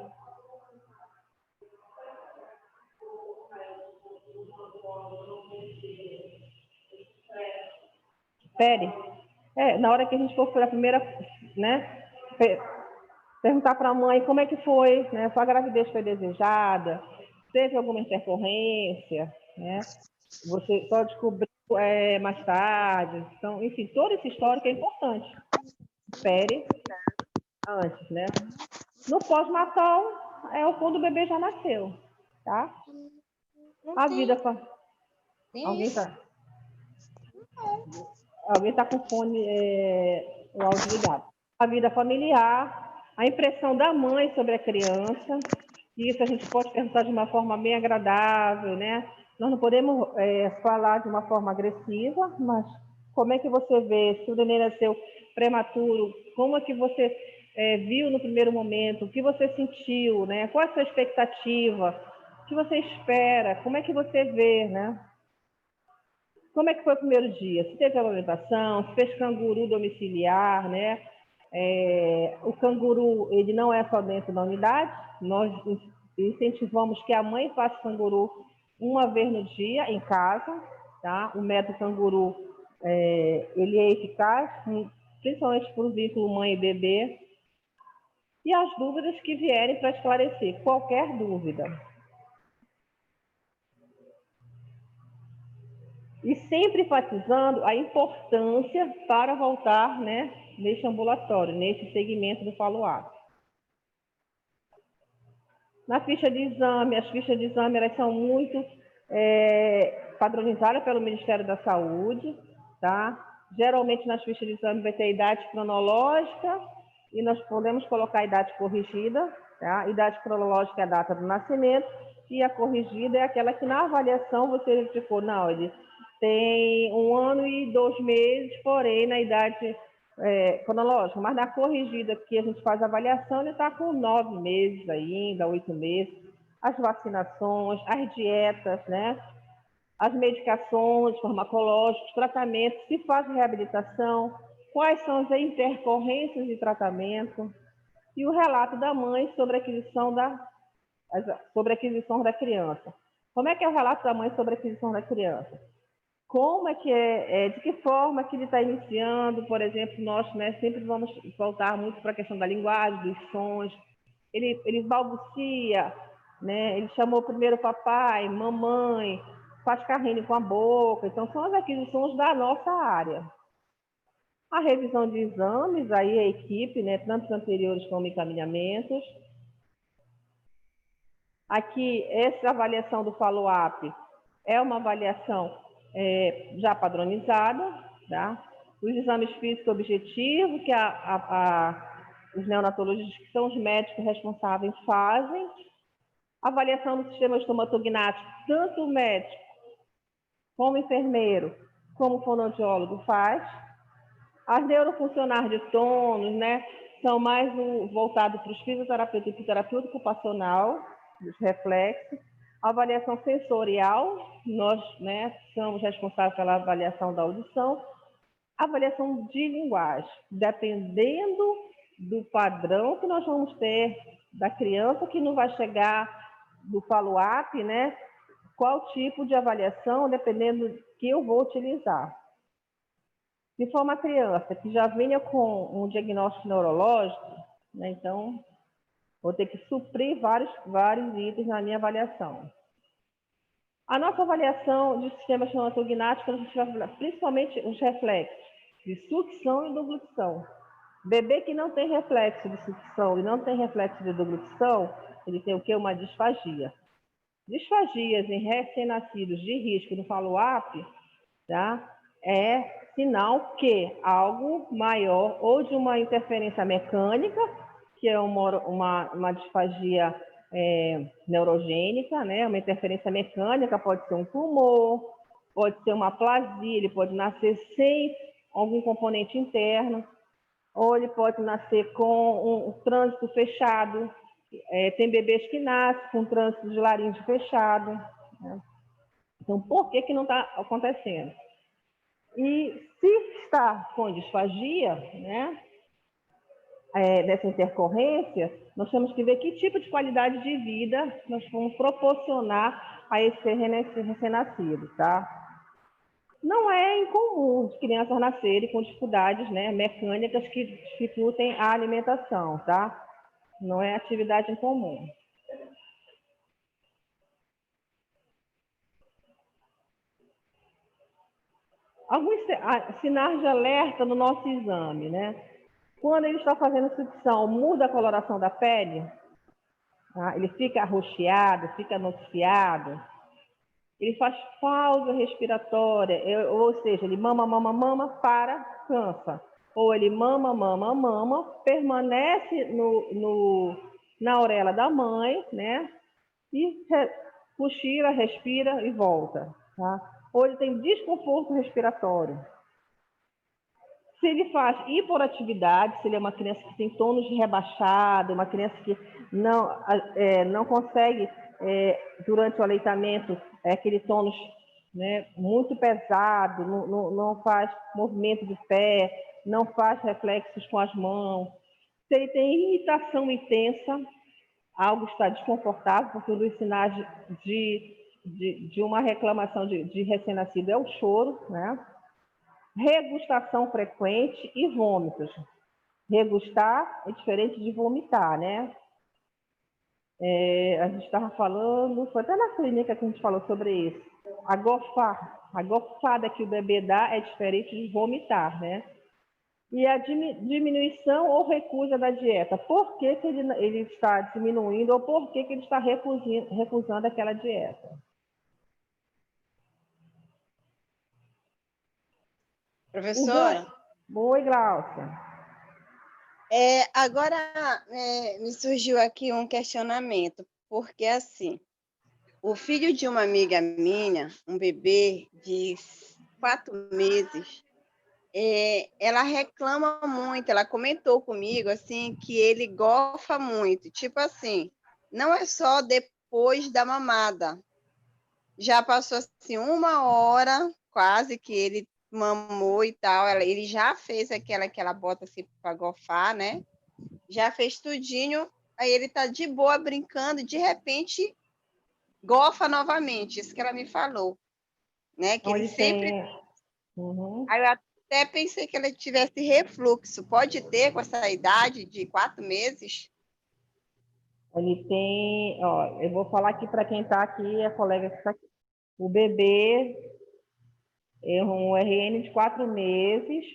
B: Peri. Na hora que a gente for para a primeira, né? Perguntar para a mãe como é que foi, né? Se a gravidez foi desejada, teve alguma intercorrência, né? Você só descobriu mais tarde. Então, enfim, todo esse histórico é importante. Espere antes, né? No pós-natal é quando o bebê já nasceu, tá? A vida... Alguém tá com fone, o áudio ligado. A vida familiar, a impressão da mãe sobre a criança, isso a gente pode perguntar de uma forma bem agradável, né? Nós não podemos falar de uma forma agressiva, mas como é que você vê se o neném nasceu prematuro? Como é que você viu no primeiro momento? O que você sentiu, né? Qual é a sua expectativa? O que você espera? Como é que você vê, né? Como é que foi o primeiro dia? Se teve amamentação, se fez canguru domiciliar, né? O canguru, ele não é só dentro da unidade, nós incentivamos que a mãe faça canguru uma vez no dia, em casa, tá? O método canguru, ele é eficaz, principalmente para o vínculo mãe e bebê. E as dúvidas que vierem para esclarecer, qualquer dúvida. E sempre enfatizando a importância para voltar, né, neste ambulatório, nesse segmento do follow-up. Na ficha de exame, as fichas de exame elas são muito padronizadas pelo Ministério da Saúde, tá? Geralmente nas fichas de exame vai ter a idade cronológica e nós podemos colocar a idade corrigida, tá? A idade cronológica é a data do nascimento e a corrigida é aquela que na avaliação você verificou, não, ele tem 1 ano e 2 meses, porém na idade cronológica, mas na corrigida que a gente faz a avaliação, ele está com 9 meses ainda, 8 meses. As vacinações, as dietas, né? As medicações farmacológicas, tratamentos, se faz reabilitação, quais são as intercorrências de tratamento e o relato da mãe sobre a aquisição da criança. Como é que é o relato da mãe sobre a aquisição da criança? Como é que de que forma que ele está iniciando, por exemplo, nós, né, sempre vamos voltar muito para a questão da linguagem, dos sons. Ele balbucia, né? Ele chamou primeiro papai, mamãe, faz carrinho com a boca. Então, são as aquisições da nossa área. A revisão de exames, aí a equipe, né, tanto anteriores como encaminhamentos. Aqui, essa avaliação do follow-up é uma avaliação já padronizada, tá? Os exames físicos objetivos, que os neonatologistas, que são os médicos responsáveis, fazem. Avaliação do sistema estomatognático, tanto o médico, como o enfermeiro, como o fonoaudiólogo faz. As neurofuncionais de tônus, né, são mais voltados para os fisioterapeutas e fisioterapia ocupacional, dos reflexos. A avaliação sensorial, nós, né, somos responsáveis pela avaliação da audição. Avaliação de linguagem, dependendo do padrão que nós vamos ter da criança que não vai chegar do follow-up, né? Qual tipo de avaliação, dependendo que eu vou utilizar. Se for uma criança que já venha com um diagnóstico neurológico, né, então vou ter que suprir vários itens na minha avaliação. A nossa avaliação de sistemas fonoaudiognáticos, a gente vai falar principalmente os reflexos de sucção e deglução. Bebê que não tem reflexo de sucção e não tem reflexo de deglução, ele tem o quê? Uma disfagia. Disfagias em recém-nascidos de risco no follow-up, tá? É sinal que algo maior ou de uma interferência mecânica, que é uma disfagia neurogênica, né? Uma interferência mecânica, pode ser um tumor, pode ser uma aplasia, ele pode nascer sem algum componente interno, ou ele pode nascer com um trânsito fechado. Tem bebês que nascem com trânsito de laríngeo fechado, né? Então, por que não está acontecendo? E se está com disfagia, né, dessa intercorrência, nós temos que ver que tipo de qualidade de vida nós vamos proporcionar a esse recém-nascido, tá? Não é incomum de crianças nascerem com dificuldades, né, mecânicas que dificultem a alimentação, tá? Não é atividade incomum. Alguns sinais de alerta no nosso exame, né? Quando ele está fazendo sucção, muda a coloração da pele, tá? Ele fica arroxeado, fica nociado, ele faz pausa respiratória, ou seja, ele mama, mama, mama, para, cansa. Ou ele mama, mama, mama, permanece na orelha da mãe, né? E cochila, respira e volta, tá? Ou ele tem desconforto respiratório. Se ele faz hiperatividade, se ele é uma criança que tem tônus rebaixado, uma criança que não consegue, durante o aleitamento, aquele tônus, né, muito pesado, não faz movimento de pé, não faz reflexos com as mãos. Se ele tem irritação intensa, algo está desconfortável, porque um dos sinais de uma reclamação de recém-nascido é o choro, né? Regustação frequente e vômitos. Regustar é diferente de vomitar, né? A gente estava falando, foi até na clínica que a gente falou sobre isso. A gofada que o bebê dá é diferente de vomitar, né? E a diminuição ou recusa da dieta. Por que ele está diminuindo ou por que ele está recusando aquela dieta?
C: Professora?
B: Oi, Glaucia.
C: Agora, me surgiu aqui um questionamento, porque assim, o filho de uma amiga minha, um bebê de 4 meses, ela reclama muito, ela comentou comigo, assim, que ele gofa muito, tipo assim, não é só depois da mamada, já passou, assim, 1 hora, quase, que ele mamou e tal, ele já fez aquela que ela bota, assim, para gofar, né? Já fez tudinho, aí ele tá de boa brincando, e de repente gofa novamente, isso que ela me falou, né? Que ele sempre...
B: Uhum.
C: Aí eu até pensei que ele tivesse refluxo. Pode ter com essa idade de 4 meses?
B: Ele tem, ó, eu vou falar aqui para quem está aqui, a colega que está aqui. O bebê é um RN de 4 meses,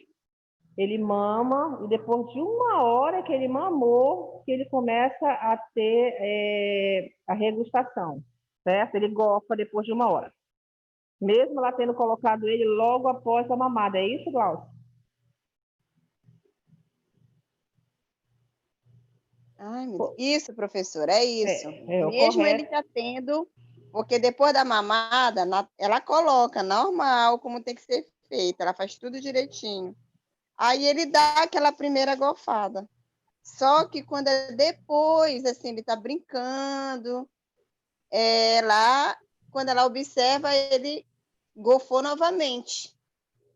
B: ele mama e depois de 1 hora que ele mamou, que ele começa a ter a regustação, certo? Ele gofa depois de 1 hora. Mesmo ela tendo colocado ele logo após a mamada. É isso, Glaucio?
C: Ai, meu Deus. Isso, professora, é isso.
B: Mesmo
C: ele já tendo, porque depois da mamada, ela coloca normal, como tem que ser feito, ela faz tudo direitinho. Aí ele dá aquela primeira golfada. Só que quando é depois, assim, ele está brincando, lá, quando ela observa, ele golfou novamente.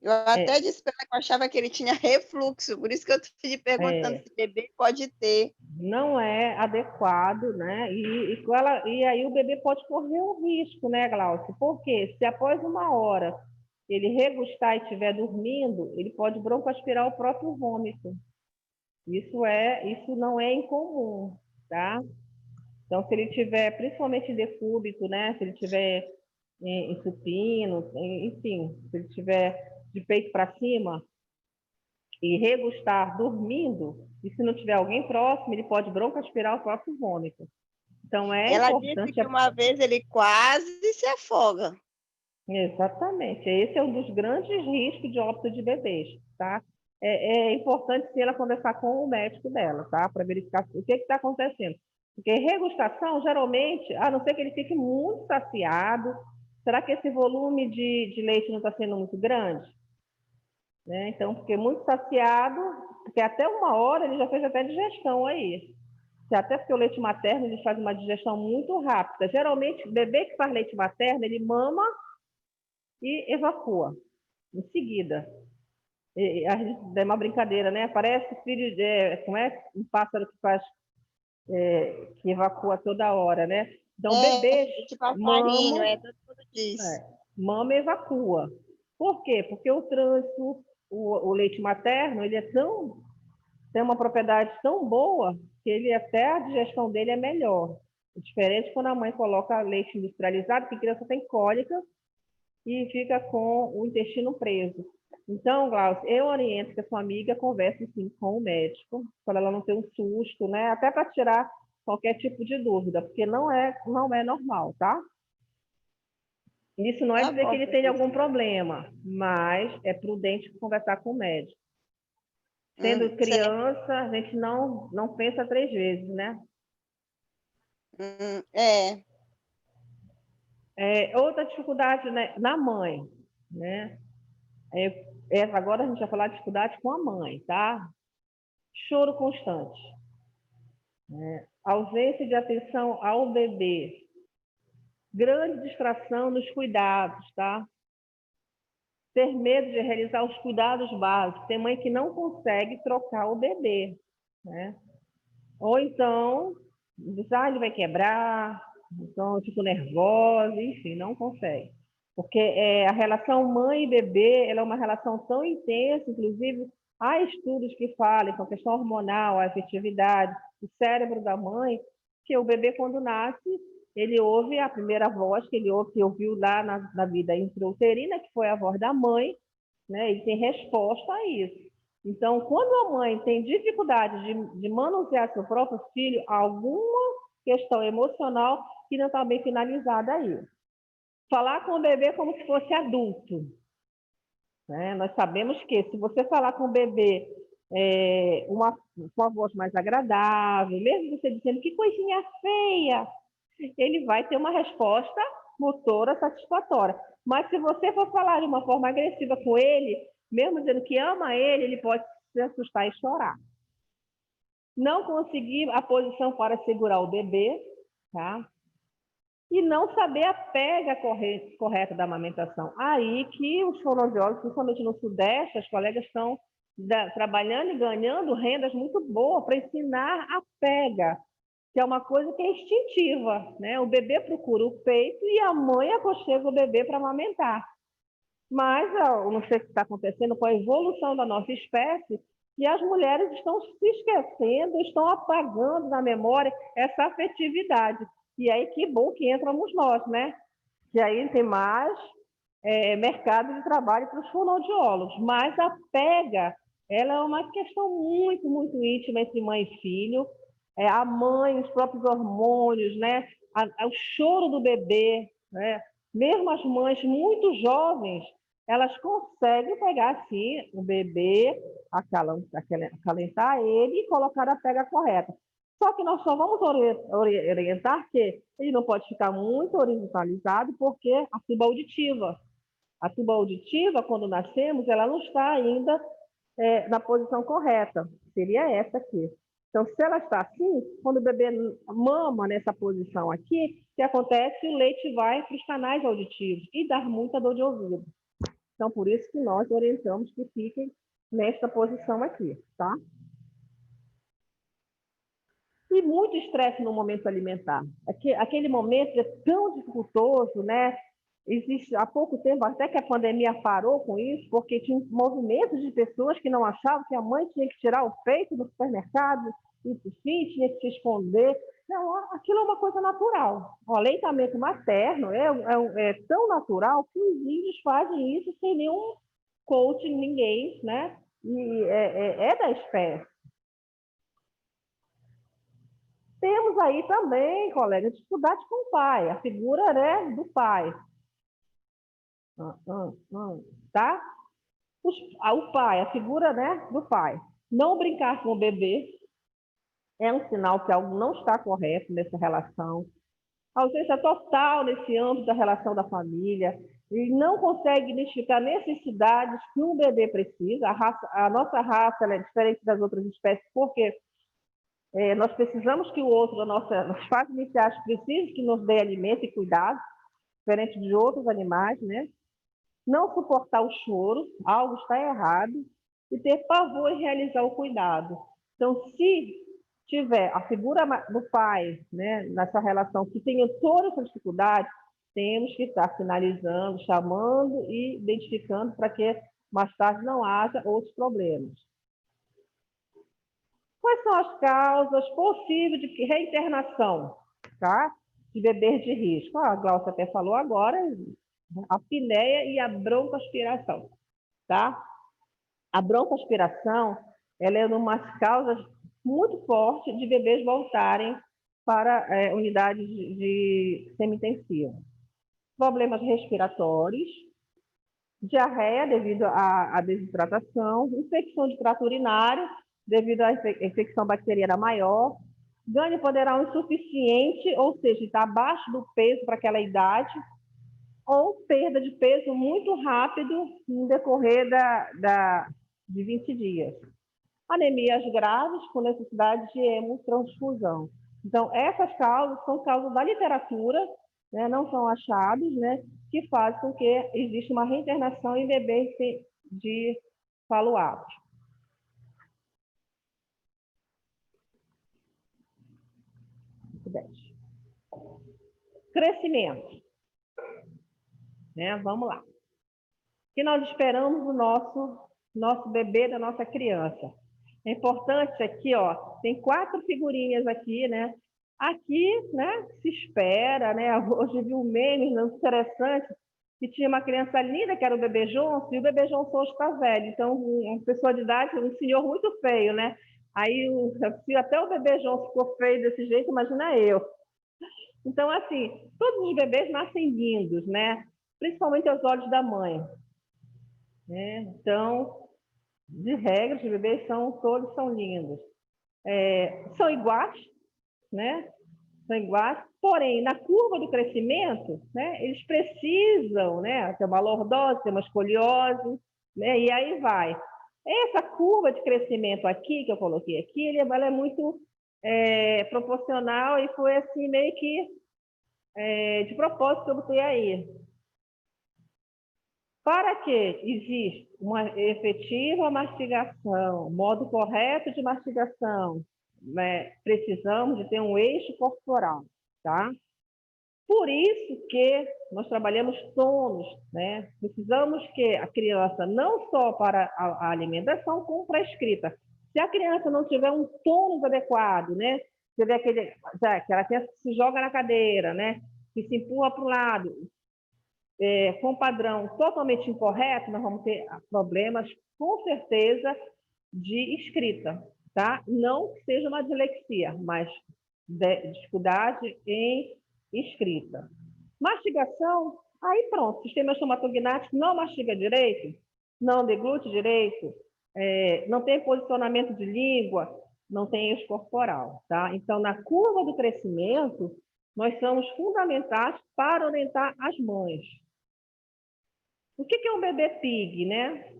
C: Eu até
B: É,
C: disse para ela que eu achava que ele tinha refluxo, por isso que eu estou te perguntando
B: é,
C: se bebê pode ter.
B: não é adequado, né? E aí o bebê pode correr um risco, né, Glaucio? Porque se após 1 hora ele regustar e estiver dormindo, ele pode broncoaspirar o próprio vômito. Isso não é incomum, tá? Então, se ele tiver, principalmente decúbito, né? Se ele tiver em supino, enfim, se ele tiver de peito para cima e regustar dormindo, e se não tiver alguém próximo, ele pode broncoaspirar o próprio vômito. Então, é
C: Ela disse
B: importante.
C: que uma vez ele quase se afoga.
B: Exatamente. Esse é um dos grandes riscos de óbito de bebês, tá? É importante sim ela conversar com o médico dela, tá? Para verificar o que está acontecendo. Porque regustação, geralmente, a não ser que ele fique muito saciado, será que esse volume de leite não está sendo muito grande? Né? Então, porque muito saciado, porque até 1 hora ele já fez até digestão aí. Até porque o leite materno ele faz uma digestão muito rápida. Geralmente, o bebê que faz leite materno, ele mama e evacua em seguida. A gente é uma brincadeira, né? Parece filho como é um pássaro que faz que evacua toda hora, né? Então, bebês
C: Leite passarinho,
B: mamam,
C: todo mundo diz.
B: mama e evacua. Por quê? Porque o trânsito, o leite materno, ele tem uma propriedade tão boa que ele até a digestão dele é melhor. É diferente quando a mãe coloca leite industrializado, que a criança tem cólica e fica com o intestino preso. Então, Glaucio, eu oriento que a sua amiga converse sim com o médico, para ela não ter um susto, né? Até para tirar qualquer tipo de dúvida, porque não é normal, tá? Isso não é
C: Tá
B: dizer que
C: bom,
B: ele tenha algum
C: professor.
B: problema, mas é prudente conversar com o médico. Sendo
C: Certo.
B: criança, a gente não pensa 3 vezes, né?
C: É.
B: Outra dificuldade, né, na mãe, né? Agora a gente vai falar de dificuldade com a mãe, tá? Choro constante, ausência de atenção ao bebê, grande distração nos cuidados, tá? Ter medo de realizar os cuidados básicos. Tem mãe que não consegue trocar o bebê, né? Ou então, diz, ele vai quebrar, então eu fico nervosa, enfim, não consegue. Porque a relação mãe e bebê, ela é uma relação tão intensa, inclusive há estudos que falam com a questão hormonal, a afetividade, o cérebro da mãe, que o bebê quando nasce, ele ouve a primeira voz que ouviu lá na vida intrauterina, que foi a voz da mãe, né? Ele tem resposta a isso. Então, quando a mãe tem dificuldade de manusear seu próprio filho, alguma questão emocional que não está bem finalizada aí. Falar com o bebê como se fosse adulto. Né? Nós sabemos que se você falar com o bebê com uma voz mais agradável, mesmo você dizendo que coisinha feia, ele vai ter uma resposta motora satisfatória. Mas se você for falar de uma forma agressiva com ele, mesmo dizendo que ama ele pode se assustar e chorar. Não conseguir a posição para segurar o bebê, tá? E não saber a pega correta da amamentação. Aí que os fonoaudiólogos, principalmente no Sudeste, as colegas estão trabalhando e ganhando rendas muito boas para ensinar a pega, que é uma coisa que é instintiva, né? O bebê procura o peito e a mãe aconchega o bebê para amamentar. Mas eu não sei o que está acontecendo com a evolução da nossa espécie, e as mulheres estão se esquecendo, estão apagando na memória essa afetividade. E aí que bom que entramos nós, né? Que aí tem mais mercado de trabalho para os fonoaudiólogos. Mas a pega, ela é uma questão muito, muito íntima entre mãe e filho. A mãe, os próprios hormônios, né? O choro do bebê, né? Mesmo as mães muito jovens, elas conseguem pegar assim o bebê, acalentar ele e colocar a pega correta. Só que nós só vamos orientar que ele não pode ficar muito horizontalizado, porque a tuba auditiva, quando nascemos, ela não está ainda na posição correta. Seria essa aqui. Então, se ela está assim, quando o bebê mama nessa posição aqui, o que acontece? O leite vai para os canais auditivos e dá muita dor de ouvido. Então, por isso que nós orientamos que fiquem nesta posição aqui, tá? E muito estresse no momento alimentar. Aquele momento é tão dificultoso, né? Existe há pouco tempo, até que a pandemia parou com isso, porque tinha movimentos de pessoas que não achavam que a mãe tinha que tirar o peito do supermercado, e sim, tinha que se esconder. Não, aquilo é uma coisa natural. O aleitamento materno é tão natural que os índios fazem isso sem nenhum coaching, ninguém, né? E é da espécie. Temos aí também, colega, dificuldade com o pai, a figura, né, do pai. Tá? O pai, a figura, né, do pai. Não brincar com o bebê é um sinal que algo não está correto nessa relação. A ausência total nesse âmbito da relação da família. Ele não consegue identificar necessidades que um bebê precisa. A nossa raça ela é diferente das outras espécies, porque nós precisamos que o outro, nas fases iniciais, precise que nos dê alimento e cuidado, diferente de outros animais, né? Não suportar o choro, algo está errado, e ter pavor em realizar o cuidado. Então, se tiver a figura do pai, né, nessa relação, que tenha toda essa dificuldade, temos que estar finalizando, chamando e identificando para que mais tarde não haja outros problemas. Quais são as causas possíveis de reinternação, tá? De bebês de risco? A Glaucia até falou agora, a apneia e a broncoaspiração, tá? A broncoaspiração, ela é uma das causas muito fortes de bebês voltarem para unidades de semi-intensiva. Problemas respiratórios, diarreia devido à desidratação, infecção de trato urinário devido à infecção bacteriana maior, ganho poderal insuficiente, ou seja, está abaixo do peso para aquela idade, ou perda de peso muito rápido no decorrer de 20 dias. Anemias graves com necessidade de hemotransfusão. Então, essas causas são causas da literatura, né, não são achados, né, que fazem com que exista uma reinternação em bebês de follow-up. Crescimento. Né? Vamos lá. O que nós esperamos do nosso bebê, da nossa criança? É importante aqui, ó, tem 4 figurinhas aqui, né? Aqui, né, se espera, né? Hoje vi um meme interessante que tinha uma criança linda, que era o bebê Johnson, e o bebê Johnson hoje está velho. Então, uma pessoa de idade, um senhor muito feio, né? Aí, se até o bebê Johnson ficou feio desse jeito, imagina eu. Então, assim, todos os bebês nascem lindos, né? Principalmente aos olhos da mãe. Né? Então, de regra, os bebês todos são lindos. São iguais, né? São iguais, porém, na curva do crescimento, né, eles precisam, né, ter uma lordose, ter uma escoliose, né, e aí vai. Essa curva de crescimento aqui, que eu coloquei aqui, ela é muito proporcional e foi assim, meio que de propósito que eu botei aí. Para que exista uma efetiva mastigação, modo correto de mastigação, né, precisamos de ter um eixo corporal, tá? Por isso que nós trabalhamos tônus, né? Precisamos que a criança, não só para a alimentação, como para a escrita. Se a criança não tiver um tônus adequado, né? Você vê aquela criança que se joga na cadeira, né? Que se empurra para o lado, com padrão totalmente incorreto, nós vamos ter problemas, com certeza, de escrita, tá? Não que seja uma dislexia, mas dificuldade em escrita. Mastigação, aí pronto, sistema estomatognático não mastiga direito, não deglute direito, não tem posicionamento de língua, não tem eixo corporal, tá? Então, na curva do crescimento, nós somos fundamentais para orientar as mães. O que é um bebê PIG, né?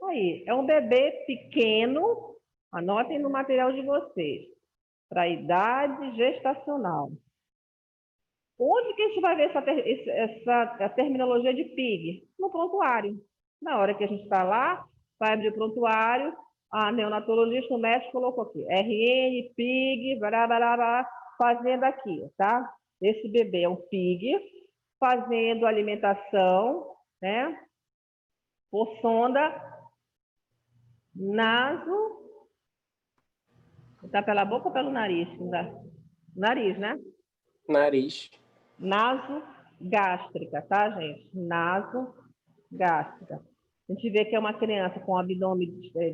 B: Aí, é um bebê pequeno, anotem no material de vocês, para a idade gestacional. Onde que a gente vai ver essa terminologia de PIG? No prontuário. Na hora que a gente está lá, vai abrir o prontuário, a neonatologista, o médico colocou aqui, RN, PIG, blá, blá, blá, fazendo aqui, tá? Esse bebê é um PIG, fazendo alimentação, né? Por sonda naso, tá pela boca ou pelo nariz? Nariz, né?
D: Nariz.
B: Nasogástrica, tá, gente? Nasogástrica. A gente vê que é uma criança com o abdômen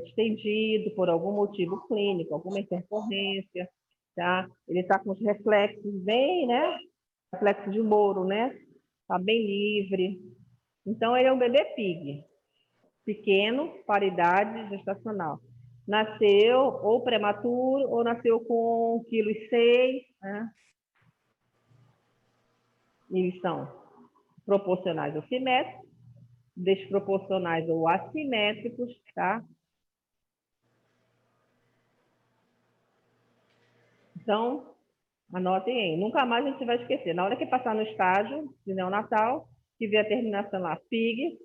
B: distendido por algum motivo clínico, alguma intercorrência, tá? Ele está com os reflexos bem, né? Reflexo de Moro, né? Tá bem livre. Então, ele é um bebê PIG, pequeno para idade gestacional. Nasceu ou prematuro, ou nasceu com 1,6 kg, né? Eles são proporcionais ou simétricos, desproporcionais ou assimétricos, tá? Então, anotem aí. Nunca mais a gente vai esquecer. Na hora que passar no estágio de neonatal, que vê a terminação lá, PIG,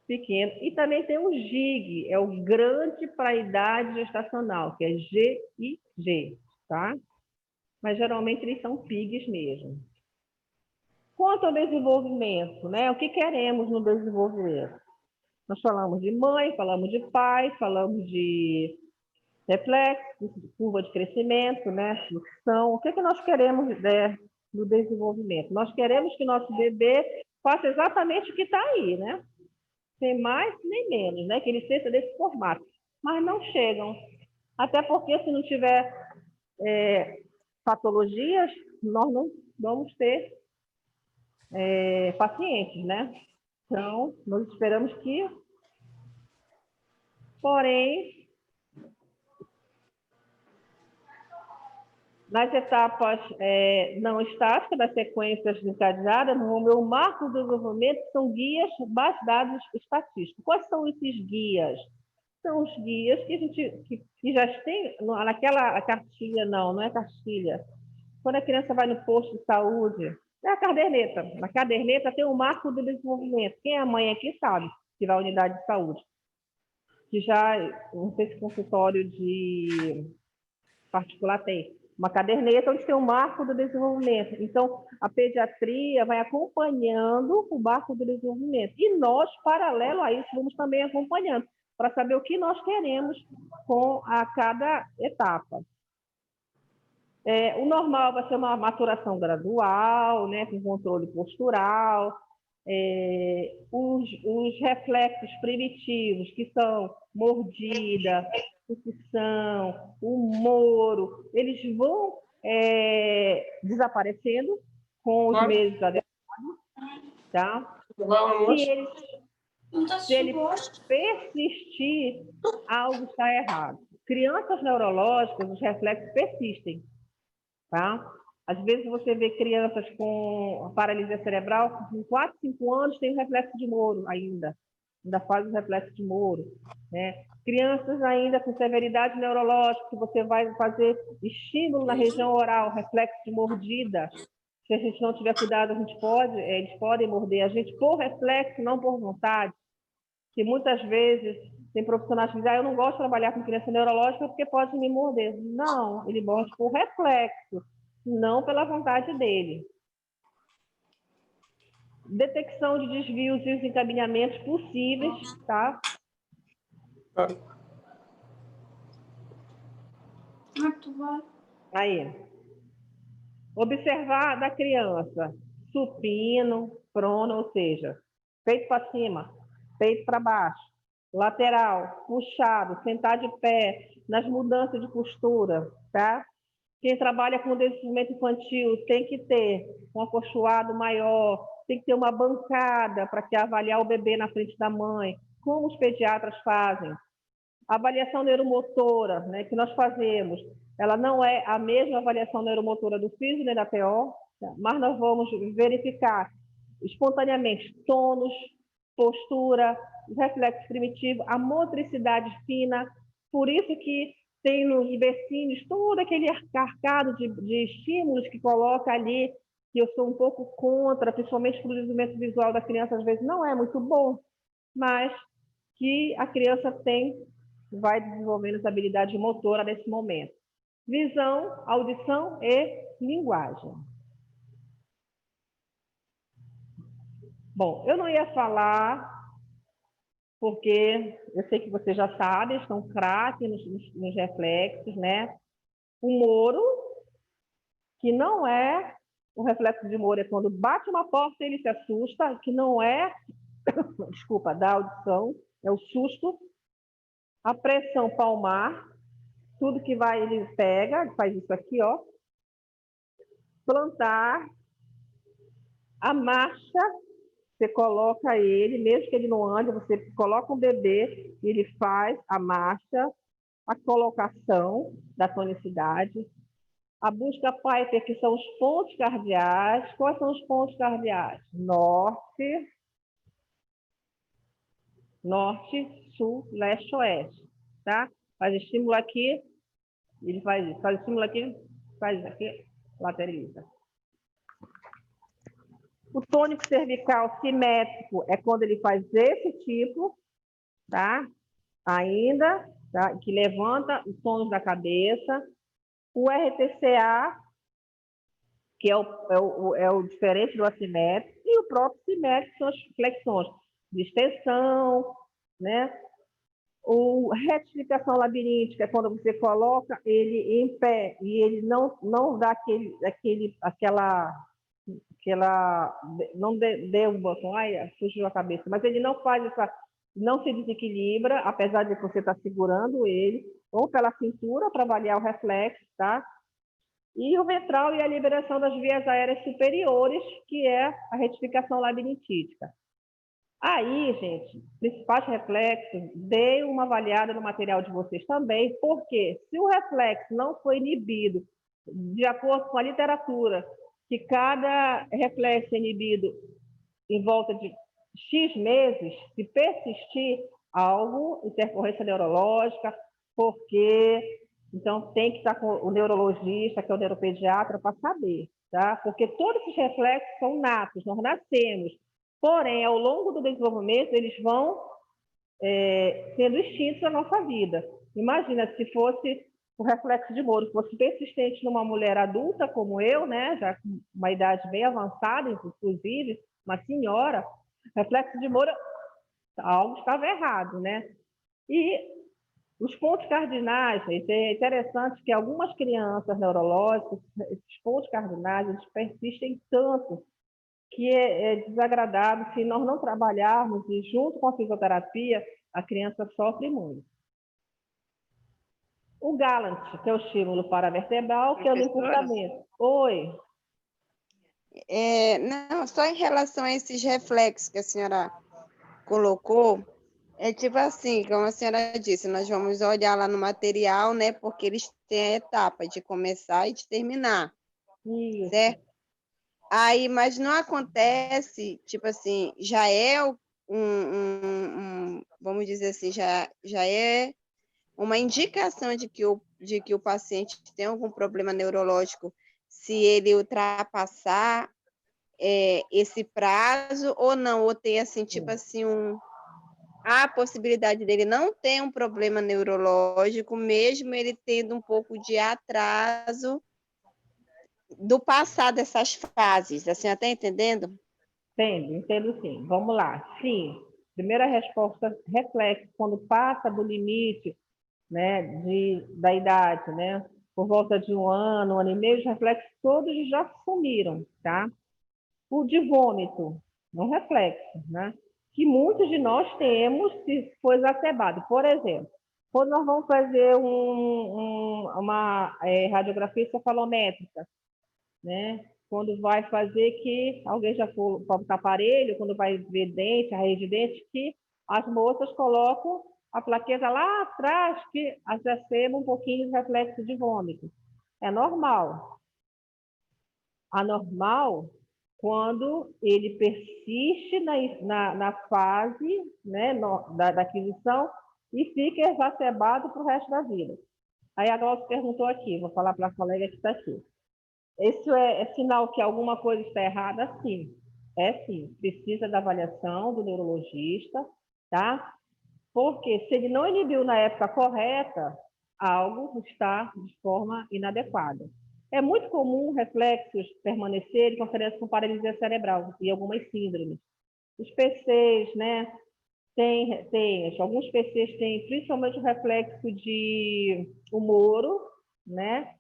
B: pequeno. E também tem o GIG, é o grande para a idade gestacional, que é GIG, tá? Mas geralmente eles são PIGs mesmo. Quanto ao desenvolvimento, né? O que queremos no desenvolvimento? Nós falamos de mãe, falamos de pai, falamos de reflexo, curva de crescimento, né? Fluxão. O que nós queremos, né, no desenvolvimento? Nós queremos que nosso bebê faça exatamente o que está aí, né? Sem mais nem menos, né? Que ele seja desse formato. Mas não chegam. Até porque se não tiver patologias, nós não vamos ter pacientes, né? Então, nós esperamos que, porém, nas etapas não estáticas das sequências encadeadas, no meu marco do desenvolvimento, são guias mais dados estatísticos. Quais são esses guias? São os guias que a gente que já tem naquela cartilha, não é cartilha. Quando a criança vai no posto de saúde, é a caderneta. Na caderneta tem o marco do desenvolvimento. Quem é a mãe aqui sabe que vai à unidade de saúde. Que já, não sei se consultório de particular tem uma caderneta onde tem o marco do desenvolvimento. Então, a pediatria vai acompanhando o marco do desenvolvimento. E nós, paralelo a isso, vamos também acompanhando, para saber o que nós queremos com a cada etapa. O normal vai ser uma maturação gradual, né, com controle postural, os reflexos primitivos, que são mordida, sucção, o moro, eles vão desaparecendo com os meses adequados, tá? Se ele persistir, algo está errado. Crianças neurológicas, os reflexos persistem, tá? Às vezes você vê crianças com paralisia cerebral, com 4, 5 anos, tem o reflexo de Moro ainda faz o reflexo de Moro, né? Crianças ainda com severidade neurológica, que você vai fazer estímulo na região oral, reflexo de mordida. Se a gente não tiver cuidado, eles podem morder a gente por reflexo, não por vontade. Que muitas vezes tem profissionais que dizem, eu não gosto de trabalhar com criança neurológica porque pode me morder. Não, ele morde por reflexo, não pela vontade dele. Detecção de desvios e os encaminhamentos possíveis, tá? Aí. Observar da criança supino, prono, ou seja, peito para cima, peito para baixo, lateral, puxado, sentar de pé, nas mudanças de postura, tá? Quem trabalha com desenvolvimento infantil tem que ter um acolchoado maior, tem que ter uma bancada para que avaliar o bebê na frente da mãe, como os pediatras fazem. A avaliação neuromotora, né, que nós fazemos, ela não é a mesma avaliação neuromotora do físio nem da TO, mas nós vamos verificar espontaneamente tônus, postura, os reflexos primitivos, a motricidade fina. Por isso que tem nos bercinhos todo aquele arcado de estímulos que coloca ali, que eu sou um pouco contra, principalmente para o desenvolvimento visual da criança, às vezes não é muito bom, mas que a criança vai desenvolvendo essa habilidade motora nesse momento. Visão, audição e linguagem. Bom, eu não ia falar, porque eu sei que vocês já sabem, estão craques nos reflexos, né? O Moro, que não é o reflexo de Moro, é quando bate uma porta e ele se assusta, que não é, desculpa, da audição, é o susto. A pressão palmar, tudo que vai ele pega, faz isso aqui, ó. Plantar, a marcha, você coloca ele, mesmo que ele não ande, você coloca um bebê e ele faz a marcha, a colocação da tonicidade, a busca Piper, que são os pontos cardeais. Quais são os pontos cardeais? Norte, sul, leste, oeste, tá? Faz estímulo aqui, ele faz isso. Faz estímulo aqui, faz isso aqui, lateraliza. O tônico cervical simétrico é quando ele faz esse tipo, tá? Ainda, tá? Que levanta os tônus da cabeça. O RTCA, que é o diferente do assimétrico, e o próprio simétrico são as flexões de extensão, né? O retificação labiríntica é quando você coloca ele em pé e ele não dá não deu o botão, ai, fugiu a cabeça, mas ele não faz não se desequilibra, apesar de você estar segurando ele, ou pela cintura para avaliar o reflexo, tá? E o ventral e a liberação das vias aéreas superiores, que é a retificação labirintítica. Aí, gente, principais reflexos, dê uma avaliada no material de vocês também, porque se o reflexo não foi inibido, de acordo com a literatura, que cada reflexo é inibido em volta de X meses, se persistir algo, intercorrência neurológica, porque então tem que estar com o neurologista, que é o neuropediatra, para saber, tá? Porque todos esses reflexos são natos, nós nascemos. Porém, ao longo do desenvolvimento, eles vão sendo extintos na nossa vida. Imagina se fosse o reflexo de Moro, fosse persistente numa mulher adulta como eu, né, já com uma idade bem avançada, inclusive, uma senhora, reflexo de Moro, algo estava errado, né? E os pontos cardinais, é interessante que algumas crianças neurológicas, esses pontos cardinais, eles persistem tanto que é desagradável se nós não trabalharmos e junto com a fisioterapia, a criança sofre muito. O Galant, que é o estímulo paravertebral, que é o encurtamento. Oi.
C: Não, só em relação a esses reflexos que a senhora colocou, é tipo assim, como a senhora disse, nós vamos olhar lá no material, né? Porque eles têm a etapa de começar e de terminar,
B: Isso.
C: certo? Aí, mas não acontece, tipo assim, já é vamos dizer assim, já é uma indicação de que o paciente tem algum problema neurológico se ele ultrapassar esse prazo ou não, ou tem assim, tipo assim, a possibilidade dele não ter um problema neurológico, mesmo ele tendo um pouco de atraso do passar dessas fases. A senhora está entendendo?
B: Entendo sim. Vamos lá. Sim. Primeira resposta, reflexo, quando passa do limite, né, da idade, né, por volta de um ano e meio, os reflexos todos já sumiram, tá? O de vômito, um reflexo, né? Que muitos de nós temos se for exacerbado. Por exemplo, quando nós vamos fazer uma radiografia cefalométrica, né? Quando vai fazer que alguém já for para o aparelho, quando vai ver dente, a rede de dente, que as moças colocam a plaqueta lá atrás, que exacerba um pouquinho de reflexo de vômito. É normal. Anormal quando ele persiste na fase, né, da aquisição e fica exacerbado para o resto da vida. Aí a Glaucia perguntou aqui, vou falar para a colega que está aqui. Isso é sinal que alguma coisa está errada? Sim. É sim. Precisa da avaliação do neurologista, tá? Porque se ele não inibiu na época correta, algo está de forma inadequada. É muito comum reflexos permanecerem com oferecem com paralisia cerebral e algumas síndromes. Os PCs, né? Alguns PCs têm principalmente o reflexo de humoro, né?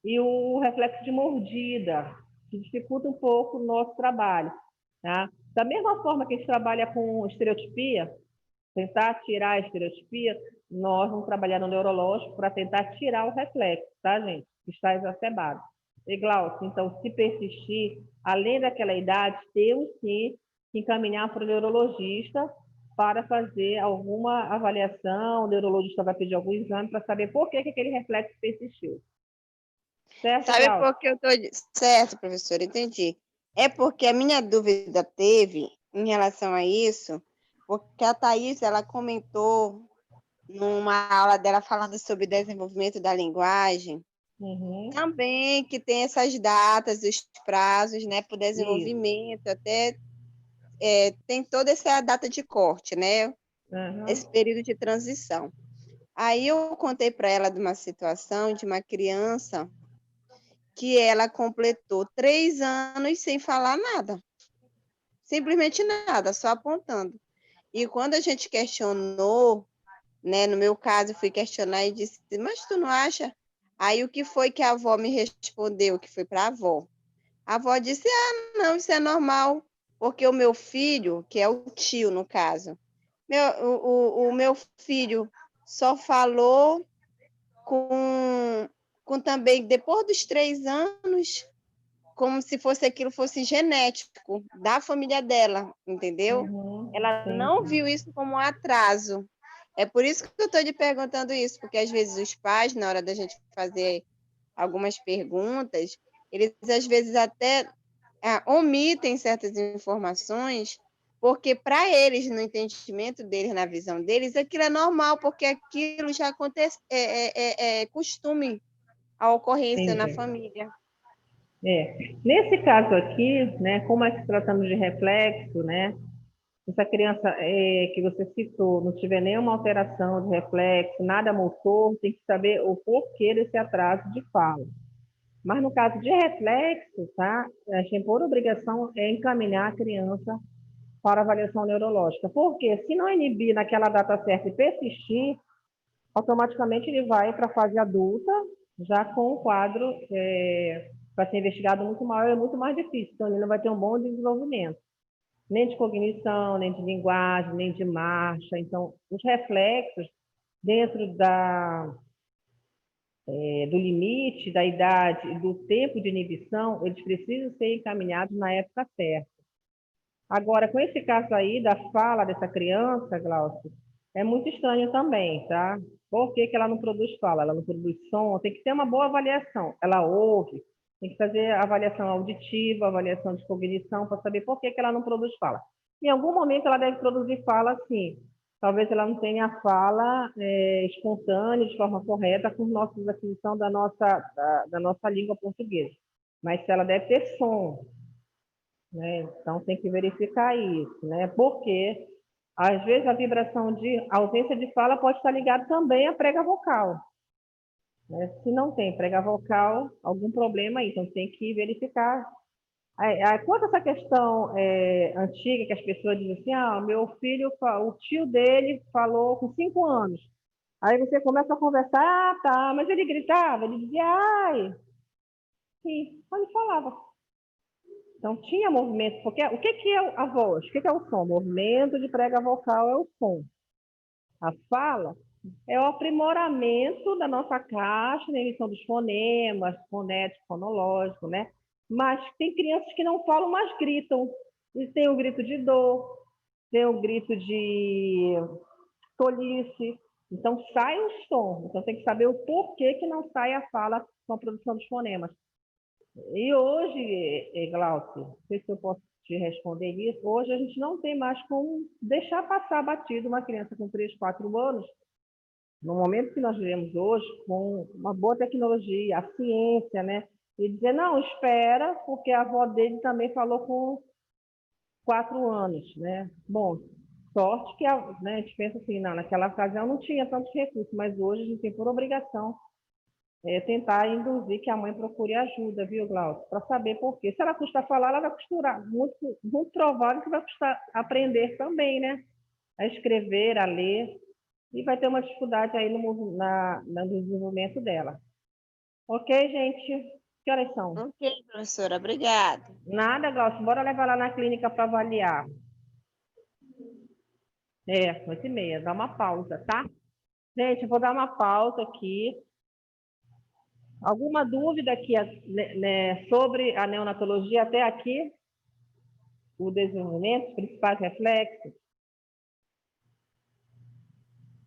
B: E o reflexo de mordida, que dificulta um pouco o nosso trabalho. Tá? Da mesma forma que a gente trabalha com estereotipia, tentar tirar a estereotipia, nós vamos trabalhar no neurológico para tentar tirar o reflexo, tá, gente? Que está exacerbado. E, Glaucio, então, se persistir, além daquela idade, temos sim que encaminhar para o neurologista para fazer alguma avaliação, o neurologista vai pedir algum exame para saber por que aquele reflexo persistiu. Certo,
C: Sabe
B: Glaucio?
C: por que eu estou... Certo, professora, entendi. É porque a minha dúvida teve em relação a isso, porque a Thaís, ela comentou numa aula dela falando sobre desenvolvimento da linguagem, também que tem essas datas, os prazos, né, para o desenvolvimento, até tem toda essa data de corte, né, esse período de transição. Aí eu contei para ela de uma situação de uma criança que ela completou 3 anos sem falar nada, simplesmente nada, só apontando. E quando a gente questionou, né, no meu caso, eu fui questionar e disse, mas tu não acha? Aí o que foi que a avó me respondeu, que foi para a avó? A avó disse, ah, não, isso é normal, porque o meu filho, que é o tio no caso, o meu filho só falou com também, depois dos 3 anos, como se fosse aquilo fosse genético da família dela, entendeu? Ela não viu isso como um atraso. É por isso que eu estou lhe perguntando isso, porque às vezes os pais, na hora da gente fazer algumas perguntas, eles às vezes até omitem certas informações, porque para eles, no entendimento deles, na visão deles, aquilo é normal, porque aquilo já acontece, é costume, a ocorrência na família.
B: Nesse caso aqui, né, como é se tratando de reflexo, né, essa criança que você citou não tiver nenhuma alteração de reflexo, nada motor, tem que saber o porquê desse atraso de fala. Mas no caso de reflexo, tá, a gente, por obrigação, é encaminhar a criança para avaliação neurológica. Porque se não inibir naquela data certa e persistir, automaticamente ele vai para a fase adulta, já com um quadro para ser investigado muito maior, é muito mais difícil. Então, ele não vai ter um bom desenvolvimento, nem de cognição, nem de linguagem, nem de marcha. Então, os reflexos, dentro do limite, da idade e do tempo de inibição, eles precisam ser encaminhados na época certa. Agora, com esse caso aí da fala dessa criança, Glaucio, é muito estranho também, tá? Por que ela não produz fala? Ela não produz som? Tem que ter uma boa avaliação. Ela ouve, tem que fazer avaliação auditiva, avaliação de cognição, para saber por que ela não produz fala. Em algum momento ela deve produzir fala, sim. Talvez ela não tenha a fala espontânea, de forma correta, com nossa aquisição da nossa língua portuguesa. Mas ela deve ter som, né? Então, tem que verificar isso, né? Porque, às vezes, a vibração de ausência de fala pode estar ligada também à prega vocal, né? Se não tem prega vocal, algum problema aí, então tem que verificar. Quanto a essa questão antiga, que as pessoas dizem assim, meu filho, o tio dele falou com 5 anos. Aí você começa a conversar, tá, mas ele gritava, ele dizia, ai. Sim, ele falava. Então, tinha movimento, porque o que é a voz? O que é o som? O movimento de prega vocal é o som. A fala é o aprimoramento da nossa caixa na emissão dos fonemas, fonético, fonológico, né? Mas tem crianças que não falam, mas gritam. E tem o grito de dor, tem o grito de tolice. Então, sai o som. Então, tem que saber o porquê que não sai a fala com a produção dos fonemas. E hoje, Glaucio, não sei se eu posso te responder isso, hoje a gente não tem mais como deixar passar batido uma criança com 3, 4 anos, no momento que nós vivemos hoje, com uma boa tecnologia, a ciência, né? E dizer, não, espera, porque a avó dele também falou com 4 anos, né? Bom, sorte que né, a gente pensa assim, não, naquela ocasião não tinha tantos recursos, mas hoje a gente tem por obrigação tentar induzir que a mãe procure ajuda, viu, Glaucio? Para saber por quê. Se ela custa falar, ela vai costurar. Muito, muito provável que vai custar aprender também, né? A escrever, a ler, e vai ter uma dificuldade aí no desenvolvimento dela. Ok, gente? Que horas são?
C: Ok, professora, obrigada.
B: Nada, Glaucio. Bora levar lá na clínica para avaliar. 8h30. Dá uma pausa, tá? Gente, eu vou dar uma pausa aqui. Alguma dúvida aqui né, sobre a neonatologia até aqui? O desenvolvimento, os principais reflexos?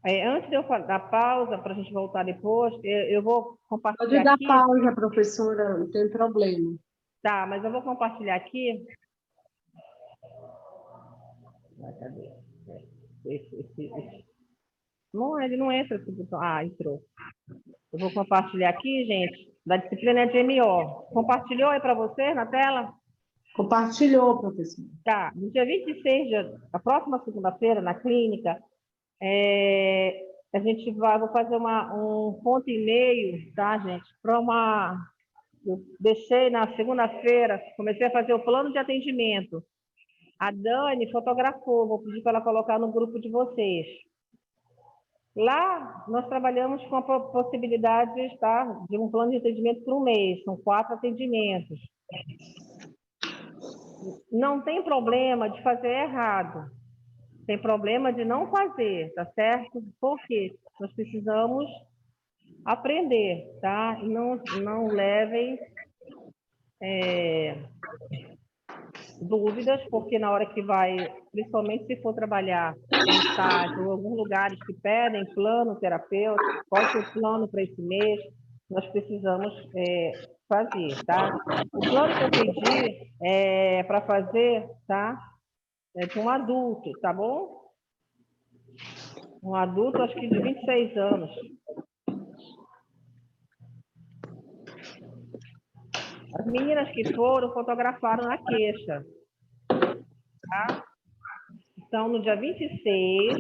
B: Antes de eu dar pausa, para a gente voltar depois, eu vou compartilhar
D: Pode dar
B: aqui.
D: pausa, professora, não tem problema.
B: Tá, mas eu vou compartilhar aqui. Cadê? Não, ele não entra esse botão. Ah, entrou. Eu vou compartilhar aqui, gente, da disciplina de MO. Compartilhou aí para você na tela?
D: Compartilhou, professor.
B: Tá. No dia 26, a próxima segunda-feira, na clínica, vou fazer um ponto e meio, tá, gente? Eu deixei na segunda-feira, comecei a fazer o plano de atendimento. A Dani fotografou, vou pedir para ela colocar no grupo de vocês. Lá, nós trabalhamos com a possibilidade, tá, de um plano de atendimento por um mês, são 4 atendimentos. Não tem problema de fazer errado, tem problema de não fazer, tá certo? Porque nós precisamos aprender, tá? E não levem dúvidas, porque na hora que vai, principalmente se for trabalhar em estágio ou alguns lugares que pedem plano terapêutico, qual é o plano para esse mês, nós precisamos fazer, tá? O plano que eu pedi para fazer, tá? É de um adulto, tá bom? Um adulto, acho que de 26 anos. As meninas que foram, fotografaram na queixa. Tá? Então, no dia 26,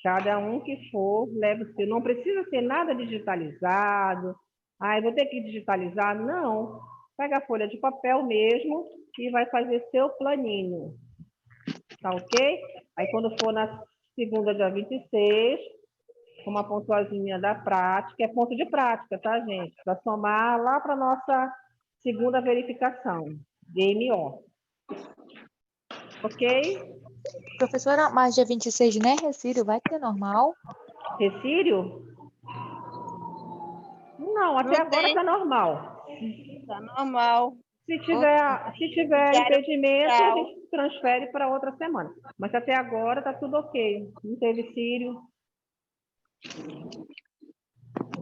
B: cada um que for, leve o seu. Não precisa ser nada digitalizado. Eu vou ter que digitalizar? Não. Pega a folha de papel mesmo e vai fazer seu planinho. Tá ok? Aí, quando for na segunda, dia 26, com uma pontuazinha da prática, é ponto de prática, tá, gente? Para somar lá para a nossa segunda verificação, DMO. Ok?
E: Professora, mas dia 26, né, Recírio, vai ter normal?
B: Recírio? Não, até
C: Não
B: agora
C: tem.
B: está normal.
C: Tá normal.
B: Se tiver impedimento, a
C: Tchau.
B: gente transfere para outra semana. Mas até agora está tudo ok. Não teve Sírio.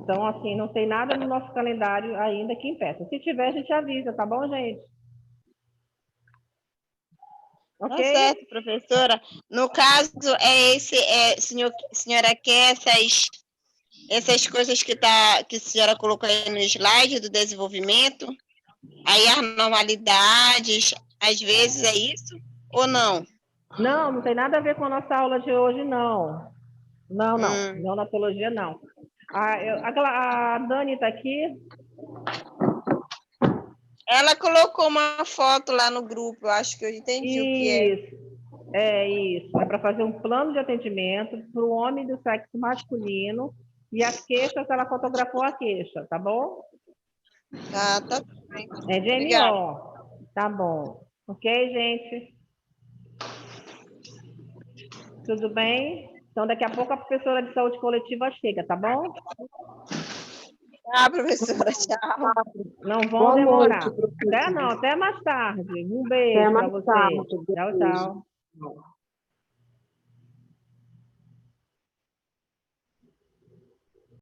B: Então, assim, não tem nada no nosso calendário ainda que impeça. Se tiver, a gente avisa, tá bom, gente?
C: Tá
B: Ok?
C: certo, professora. No caso, senhora quer essas coisas que a senhora colocou aí no slide do desenvolvimento, aí as normalidades, às vezes é isso ou não?
B: Não, não tem nada a ver com a nossa aula de hoje, não. Não. Neonatologia, não. A Dani está aqui.
C: Ela colocou uma foto lá no grupo, eu acho que eu entendi o que é.
B: Isso. É para fazer um plano de atendimento para o homem do sexo masculino e as queixas, ela fotografou a queixa, tá bom?
C: Tá bem.
B: É de
C: Obrigada.
B: MO. Tá bom. Ok, gente? Tudo bem? Então, daqui a pouco a professora de saúde coletiva chega, tá bom?
C: Professora, tchau.
B: Não vão
D: Boa
B: demorar.
D: noite, professora.
B: Até mais tarde. Um
D: Até
B: beijo para
D: mais
B: vocês.
D: tarde.
B: Tchau,
D: Beijo.
B: tchau.